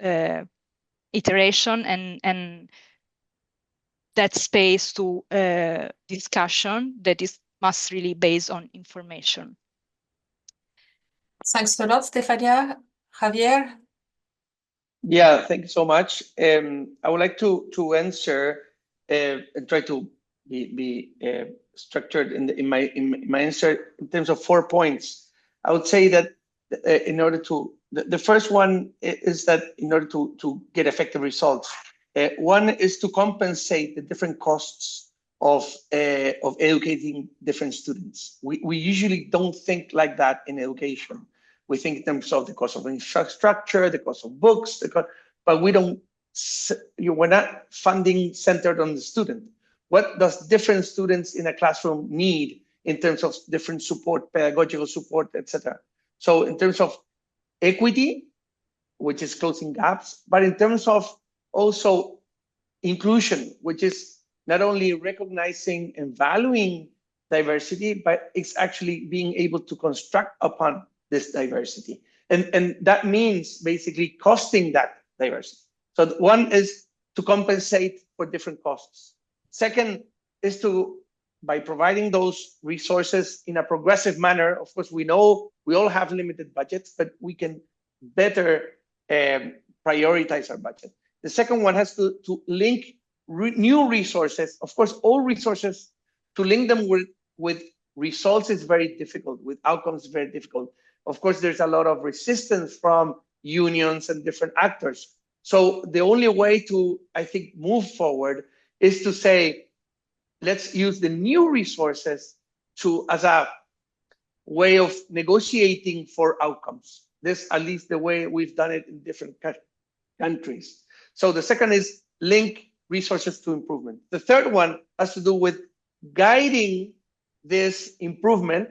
iteration and that space to discussion that must really based on information. Thanks a lot, Stefania. Javier? Yeah, thank you so much. I would like to answer and try to be structured in my answer in terms of 4 points. I would say that in order to, the first one is that in order to get effective results, one is to compensate the different costs of educating different students. We usually don't think like that in education. We think in terms of the cost of infrastructure, the cost of books, but we're not funding centered on the student. What does different students in a classroom need in terms of different support, pedagogical support, etc.? So in terms of equity, which is closing gaps, but in terms of also inclusion, which is not only recognizing and valuing diversity, but it's actually being able to construct upon this diversity. And that means basically costing that diversity. So one is to compensate for different costs. Second is by providing those resources in a progressive manner. Of course, we know we all have limited budgets, but we can better prioritize our budget. The second one has to link new resources. Of course, all resources, to link them with results is very difficult, with outcomes is very difficult. Of course, there's a lot of resistance from unions and different actors. So the only way to, I think, move forward is to say, let's use the new resources as a way of negotiating for outcomes. This, at least the way we've done it in different countries. So the second is link resources to improvement. The third one has to do with guiding this improvement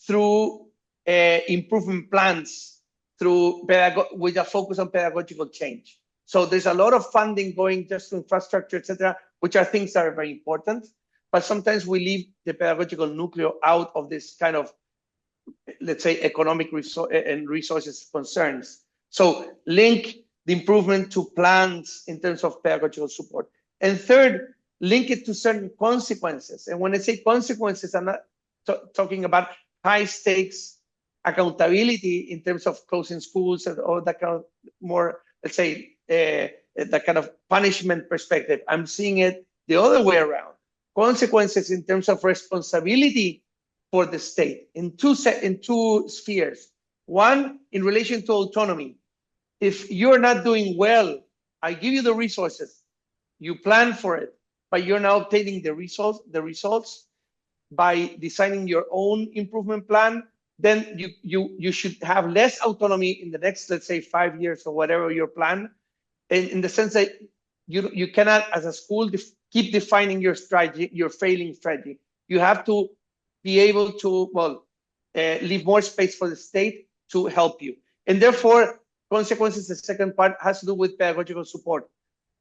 through improvement plans, with a focus on pedagogical change. So there's a lot of funding going just to infrastructure, etc., which are things that are very important. But sometimes we leave the pedagogical nucleo out of this kind of, let's say, economic and resources concerns. So link the improvement to plans in terms of pedagogical support. And third, link it to certain consequences. And when I say consequences, I'm not talking about high stakes accountability in terms of closing schools or that kind of more, let's say, that kind of punishment perspective. I'm seeing it the other way around. Consequences in terms of responsibility for the state in two spheres. One, in relation to autonomy. If you're not doing well, I give you the resources, you plan for it, but you're now obtaining the results by designing your own improvement plan. then you should have less autonomy in the next, let's say, 5 years or whatever your plan, in the sense that you cannot, as a school, keep defining your strategy, your failing strategy. You have to be able to, leave more space for the state to help you. And therefore, consequences, the second part has to do with pedagogical support.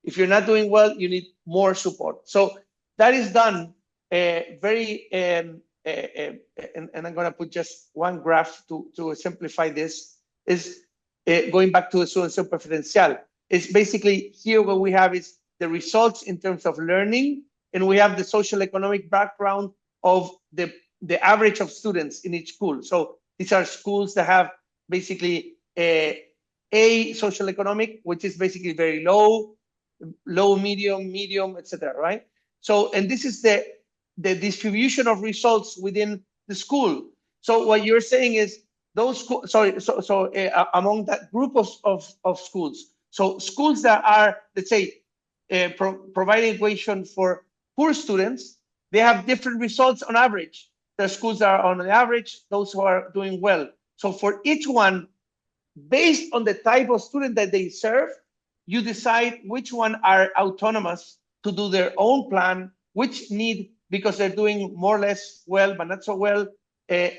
If you're not doing well, you need more support. So that is done very, and I'm going to put just one graph to simplify this, is going back to the solución preferencial. It's basically here what we have is the results in terms of learning, and we have the social economic background of the average of students in each school. So these are schools that have basically a social economic, which is basically very low, medium, etc. Right? So, and this is the distribution of results within the school. So what you're saying is those schools, among that group of schools. So schools that are, let's say, providing education for poor students, they have different results on average. The schools that are on the average, those who are doing well. So for each one, based on the type of student that they serve, you decide which one are autonomous to do their own plan, which need, because they're doing more or less well, but not so well,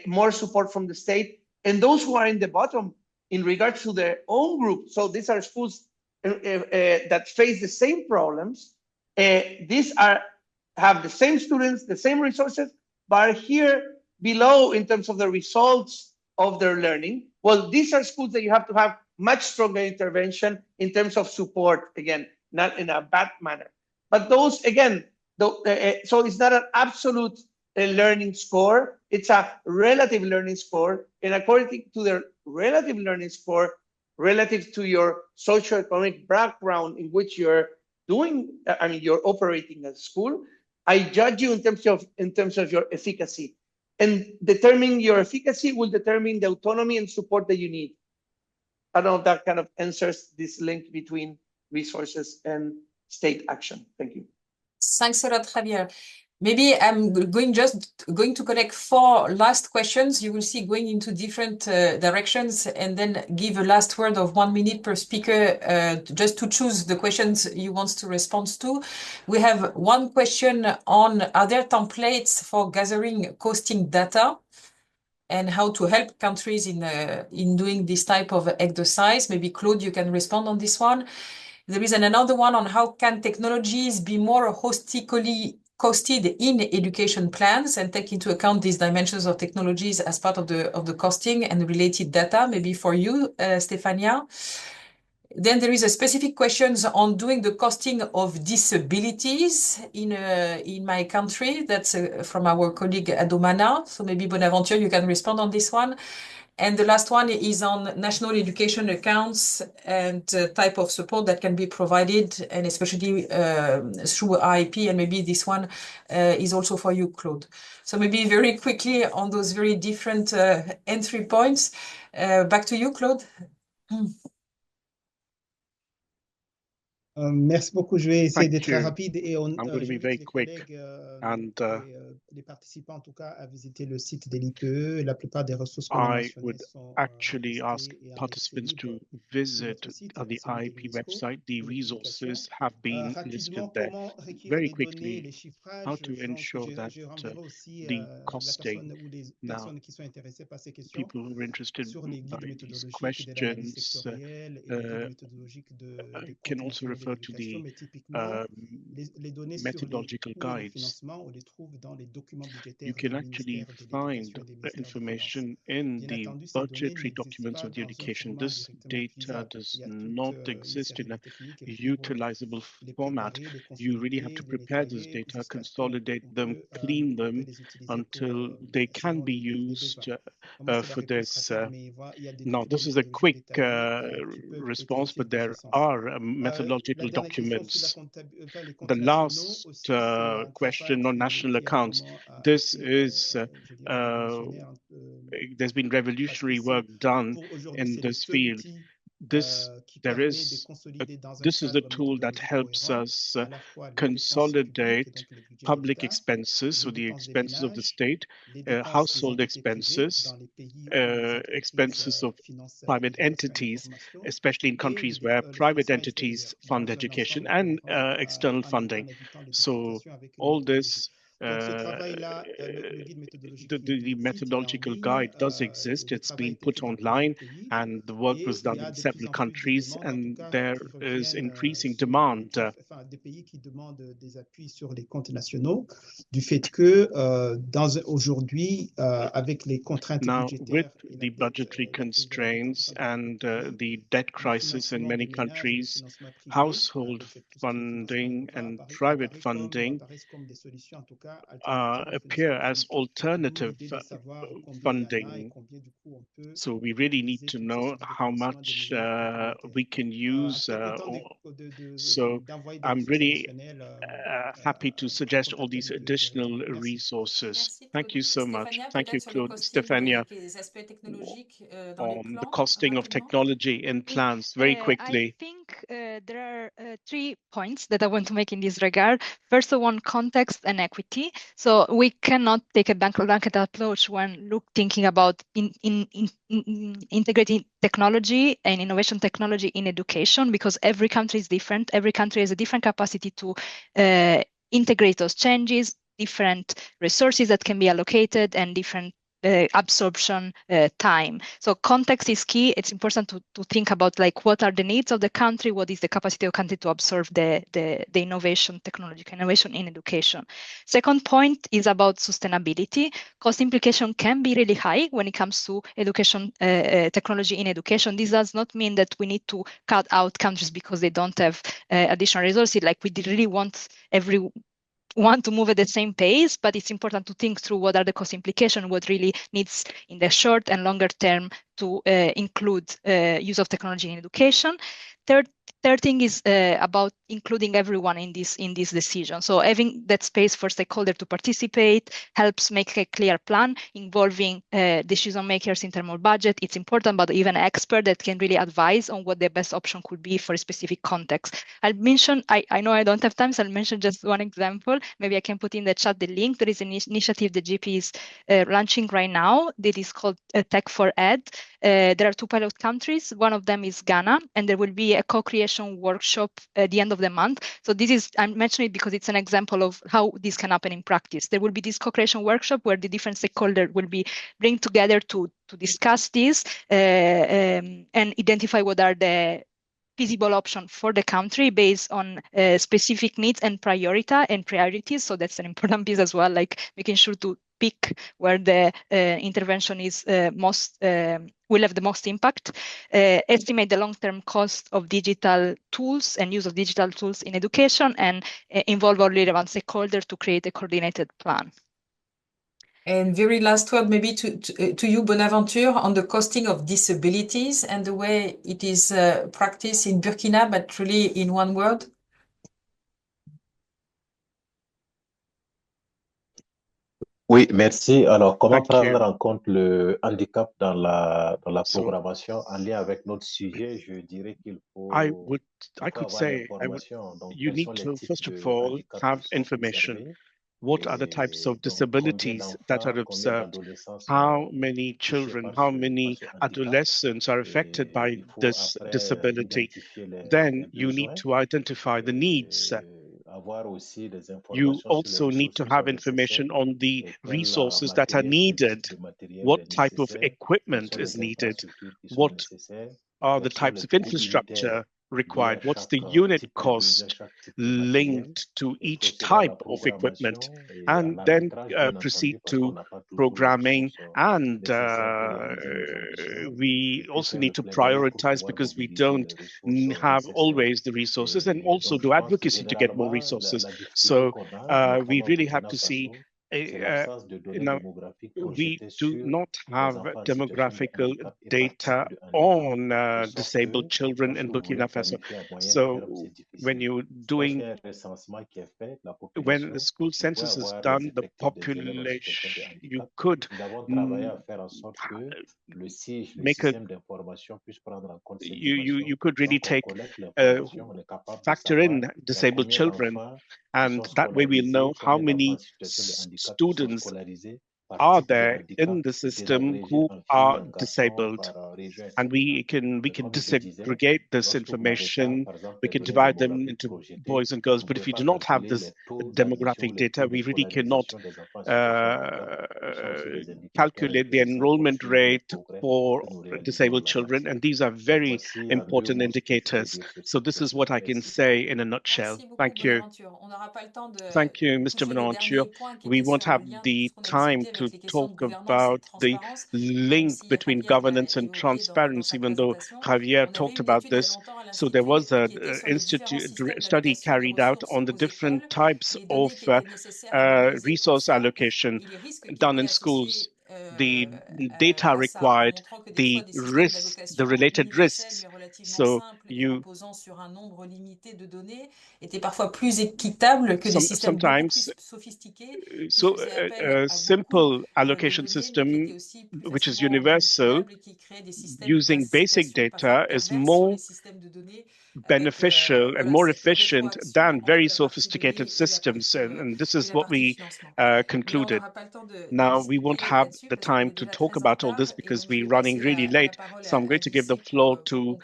more support from the state. And those who are in the bottom in regards to their own group. So these are schools that face the same problems. These have the same students, the same resources, but are here below in terms of the results of their learning. Well, these are schools that you have to have much stronger intervention in terms of support, again, not in a bad manner. But those, again, so it's not an absolute learning score, it's a relative learning score, and according to the relative learning score, relative to your socioeconomic background in which you're you're operating as a school, I judge you in terms of your efficacy. And determining your efficacy will determine the autonomy and support that you need. I don't know if that kind of answers this link between resources and state action. Thank you. Thanks a lot, Javier. Maybe I'm going to collect 4 last questions. You will see going into different directions, and then give a last word of 1 minute per speaker, just to choose the questions you want to respond to. We have one question on, are there templates for gathering costing data and how to help countries in doing this type of exercise? Maybe Claude, you can respond on this one. There is another one on how can technologies be more holistically costed in education plans and take into account these dimensions of technologies as part of the costing and related data, maybe for you, Stefania. Then there is a specific questions on doing the costing of disabilities in my country. That's from our colleague Adomana. So maybe Bonaventure, you can respond on this one. And the last one is on national education accounts and type of support that can be provided, and especially through IIEP. And maybe this one is also for you, Claude. So maybe very quickly on those very different entry points. Back to you, Claude. Merci beaucoup. Je vais essayer d'être très rapide et I'm going to be very quick. Les participants, en tout cas, à visiter le site de l'IPE. La plupart des ressources que I would actually ask participants to visit the IIEP website. The resources have been listed there. Very quickly, how to ensure that the costing. Now, people who are interested in these questions can also refer to the methodological guides. You can actually find the information in the budgetary documents of the education. This data does not exist in a utilizable format. You really have to prepare this data, consolidate them, clean them until they can be used for this. Now, this is a quick response, but there are methodological documents. The last question on national accounts. This is, there's been revolutionary work done in this field. this is a tool that helps us consolidate public expenses, so the expenses of the state, household expenses, expenses of private entities, especially in countries where private entities fund education, and external funding. So all this, the methodological guide does exist. It's been put online, and the work was done in several countries, and there is increasing demand. Des pays qui demandent des appuis sur les comptes nationaux, du fait que aujourd'hui, avec les contraintes budgétaires, with the budgetary constraints and the debt crisis in many countries, household funding and private funding appear as alternative funding. So we really need to know how much we can use. So I'm really happy to suggest all these additional resources. Thank you so much. Thank you, Claude. Stefania, on the costing of technology in plans, very quickly. I think there are 3 points that I want to make in this regard. First of all, context and equity. So we cannot take a blanket approach when thinking about integrating technology and innovation technology in education, because every country is different. Every country has a different capacity to integrate those changes, different resources that can be allocated, and different absorption time. So context is key. It's important to think about like what are the needs of the country, what is the capacity of the country to absorb the innovation, technological innovation in education. Second point is about sustainability. Cost implication can be really high when it comes to education, technology in education. This does not mean that we need to cut out countries because they don't have additional resources. Like we really want want to move at the same pace, but it's important to think through what are the cost implications, what really needs in the short and longer term to include use of technology in education. Third thing is about including everyone in this decision. So having that space for stakeholders to participate helps make a clear plan involving decision makers in terms of budget. It's important, but even experts that can really advise on what the best option could be for a specific context. I'll mention, I know I don't have time, so I'll mention just one example. Maybe I can put in the chat the link. There is an initiative the GP is launching right now that is called Tech for Ed. There are 2 pilot countries. One of them is Ghana, and there will be a co-creation workshop at the end of the month. So this is, I'm mentioning it because it's an example of how this can happen in practice. There will be this co-creation workshop where the different stakeholders will be bring together to discuss this and identify what are the feasible option for the country based on specific needs and priorities. So that's an important piece as well, like making sure to pick where the intervention is will have the most impact, estimate the long-term cost of digital tools and use of digital tools in education, and involve all relevant stakeholders to create a coordinated plan. And very last word, maybe to you, Bonaventure, on the costing of disabilities and the way it is practiced in Burkina, but really in one word. Oui, merci. Alors, comment prendre en compte le handicap dans la programmation en lien avec notre sujet? Je dirais qu'il faut you need to, first of all, have information. What are the types of disabilities that are observed? How many children, how many adolescents are affected by this disability? Then you need to identify the needs. You also need to have information on the resources that are needed. What type of equipment is needed? What are the types of infrastructure required? What's the unit cost linked to each type of equipment? And then proceed to programming. And we also need to prioritize because we don't have always the resources, and also do advocacy to get more resources. So we really have to see we do not have demographical data on disabled children in Burkina Faso. So when you're doing, when the school census is done, the population, you could make a, you could really take, factor in disabled children, and that way we'll know how many students are there in the system who are disabled, and we can disaggregate this information. We can divide them into boys and girls, but if we do not have this demographic data, we really cannot calculate the enrollment rate for disabled children, and these are very important indicators. So this is what I can say in a nutshell. Thank you. Thank you, Mr. Bonaventure. We won't have the time to talk about the link between governance and transparency, even though Javier talked about this. So there was a study carried out on the different types of resource allocation done in schools, the data required, the risks, the related risks. So you sometimes so a simple allocation system, which is universal, using basic data is more beneficial and more efficient than very sophisticated systems. And this is what we concluded. Now, we won't have the time to talk about all this because we're running really late. So I'm going to give the floor to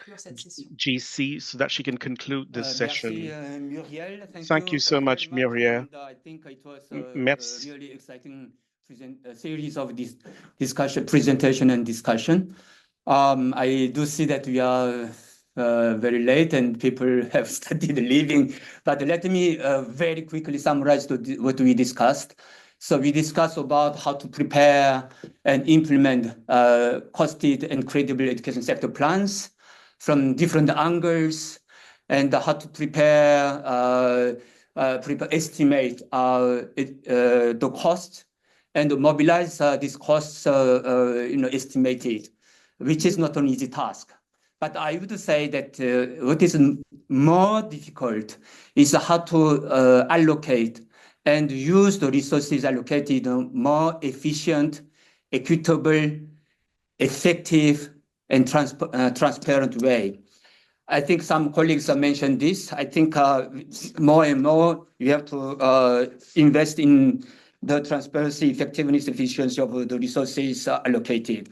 GC so that she can conclude this session. Thank you so much, Muriel. I think it was Merci. really exciting series of this presentation and discussion. I do see that we are very late and people have started leaving, but let me very quickly summarize what we discussed. So we discussed about how to prepare and implement costed and credible education sector plans from different angles, and how to estimate the cost and mobilize these costs estimated, which is not an easy task. But I would say that what is more difficult is how to allocate and use the resources allocated in a more efficient, equitable, effective, and transparent way. I think some colleagues have mentioned this. I think more and more we have to invest in the transparency, effectiveness, efficiency of the resources allocated.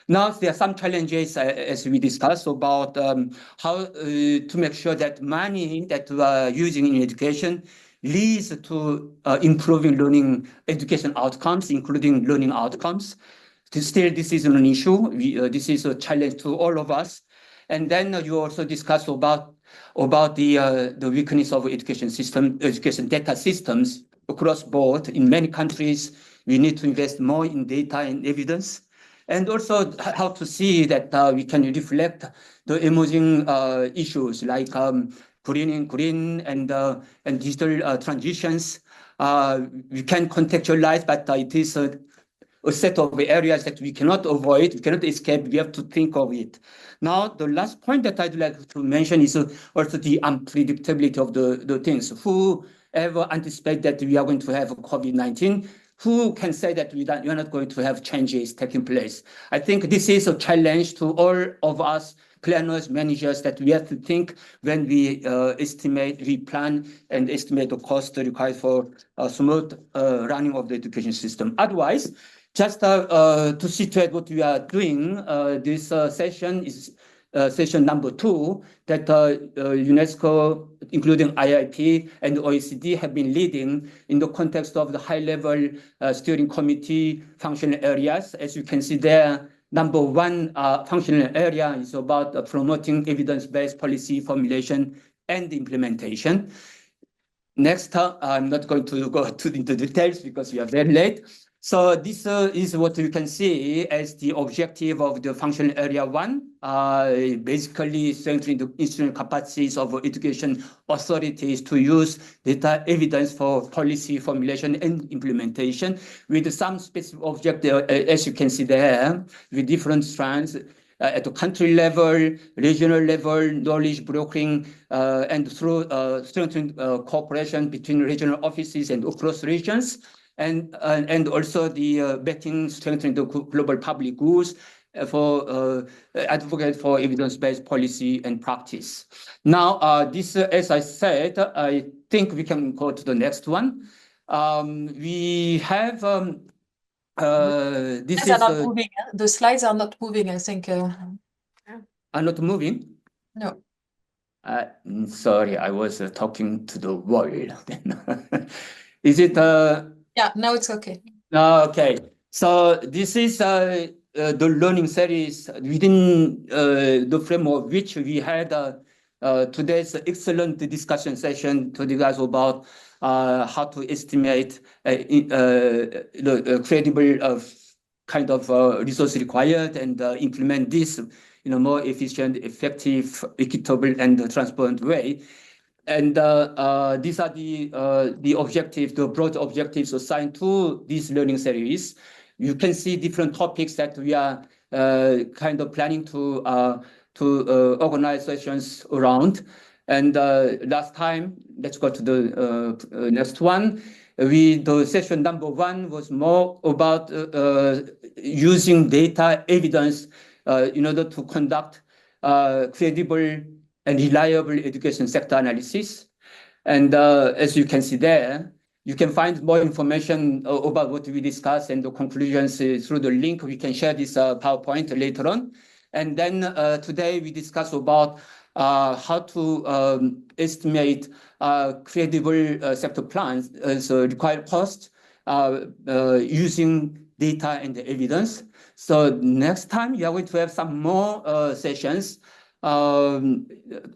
Now, there are some challenges, as we discussed, about how to make sure that money that we are using in education leads to improving learning education outcomes, including learning outcomes. Still, this is an issue. This is a challenge to all of us. And then you also discussed about the weakness of education data systems across board. In many countries, we need to invest more in data and evidence, and also how to see that we can reflect the emerging issues like green and digital transitions. We can contextualize, but it is a set of areas that we cannot avoid, we cannot escape, we have to think of it. Now, the last point that I'd like to mention is also the unpredictability of the things. Who ever anticipate that we are going to have COVID-19? Who can say that we are not going to have changes taking place? I think this is a challenge to all of us planners, managers, that we have to think when we plan and estimate the cost required for smooth running of the education system. Otherwise, just to situate what we are doing, this session is session number 2 that UNESCO, including IIEP and OECD, have been leading in the context of the high-level steering committee functional areas. As you can see there, number 1 functional area is about promoting evidence-based policy formulation and implementation. Next, I'm not going to go into details because we are very late. So this is what you can see as the objective of the functional area 1, basically strengthening the institutional capacities of education authorities to use data evidence for policy formulation and implementation, with some specific objective, as you can see there, with different strands at the country level, regional level, knowledge brokering, and through strengthening cooperation between regional offices and across regions. And also the strengthening the global public goods for advocate for evidence-based policy and practice. Now, this, as I said, I think we can go to the next one. We have this are not moving. The slides are not moving, I think. Are not moving? No. Sorry, I was talking to the wall. Is it? Yeah, now it's okay. Okay, so this is the learning series within the framework which we had today's excellent discussion session to discuss about how to estimate the credible kind of resource required and implement this in a more efficient, effective, equitable, and transparent way. And these are the objectives, the broad objectives assigned to this learning series. You can see different topics that we are kind of planning to organize sessions around. And last time, let's go to the next one. The session number 1 was more about using data evidence in order to conduct credible and reliable education sector analysis. And as you can see there, you can find more information about what we discussed and the conclusions through the link. We can share this PowerPoint later on. And then today we discuss about how to estimate credible sector plans as required cost using data and evidence. So next time we are going to have some more sessions. On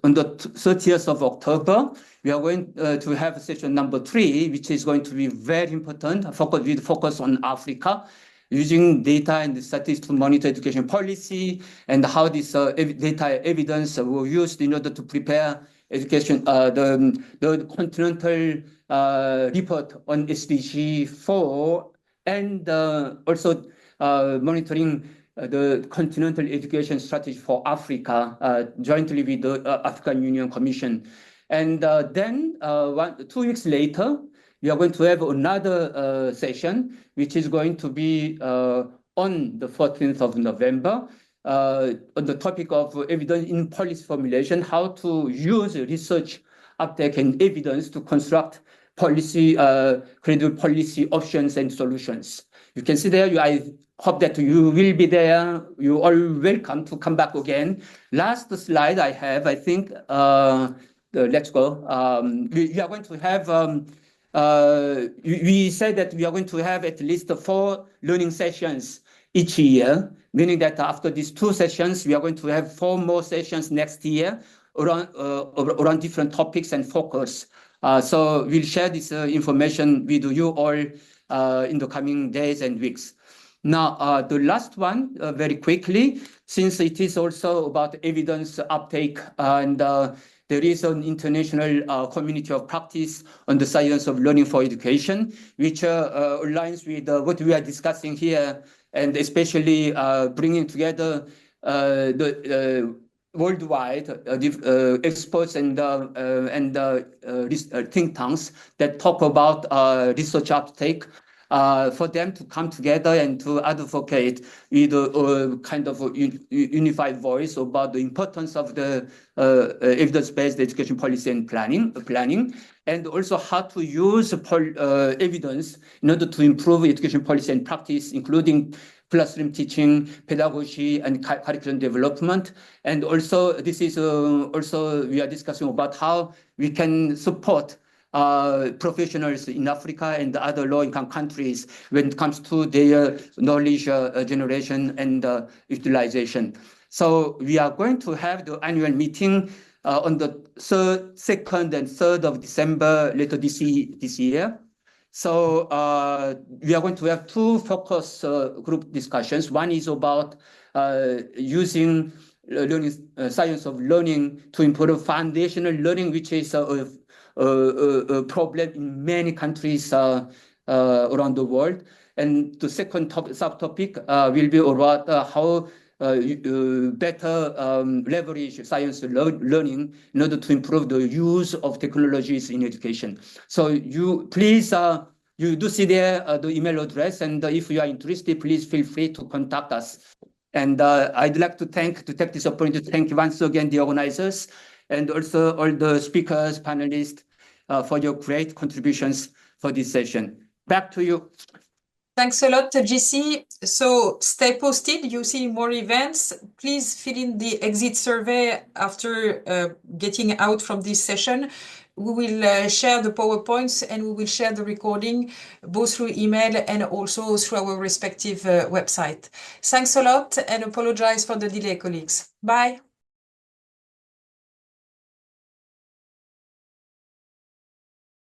the 30th of October, we are going to have session number 3, which is going to be very important, focus on Africa, using data and statistics to monitor education policy, and how this data evidence were used in order to prepare education, the continental report on SDG 4, and also monitoring the continental education strategy for Africa, jointly with the African Union Commission. And then 2 weeks later, we are going to have another session, which is going to be on the 14th of November, on the topic of evidence in policy formulation, how to use research uptake and evidence to construct policy, credible policy options and solutions. You can see there, I hope that you will be there. You're all welcome to come back again. Last slide I have, I think, let's go. We are going to have, we said that we are going to have at least 4 learning sessions each year, meaning that after these 2 sessions, we are going to have 4 more sessions next year around different topics and focus. So we'll share this information with you all in the coming days and weeks. Now, the last one, very quickly, since it is also about evidence uptake, and there is an international community of practice on the science of learning for education, which aligns with what we are discussing here, and especially bringing together the worldwide experts and think tanks that talk about research uptake, for them to come together and to advocate with a kind of a unified voice about the importance of the evidence-based education policy and planning, and also how to use evidence in order to improve education policy and practice, including classroom teaching, pedagogy, and curriculum development. And also, this is also we are discussing about how we can support professionals in Africa and other low-income countries when it comes to their knowledge generation and utilization. So we are going to have the annual meeting on the 2nd and 3rd of December later this year. So we are going to have two focus group discussions. One is about using learning science of learning to improve foundational learning, which is a problem in many countries around the world. And the second subtopic will be about how better leverage science learning in order to improve the use of technologies in education. So you please, you do see there the email address, and if you are interested, please feel free to contact us. And I'd like to take this opportunity to thank once again the organizers and also all the speakers, panelists for your great contributions for this session. Back to you. Thanks a lot, GC. So stay posted. You see more events. Please fill in the exit survey after getting out from this session. We will share the PowerPoints and we will share the recording both through email and also through our respective website. Thanks a lot and apologize for the delay, colleagues. Bye.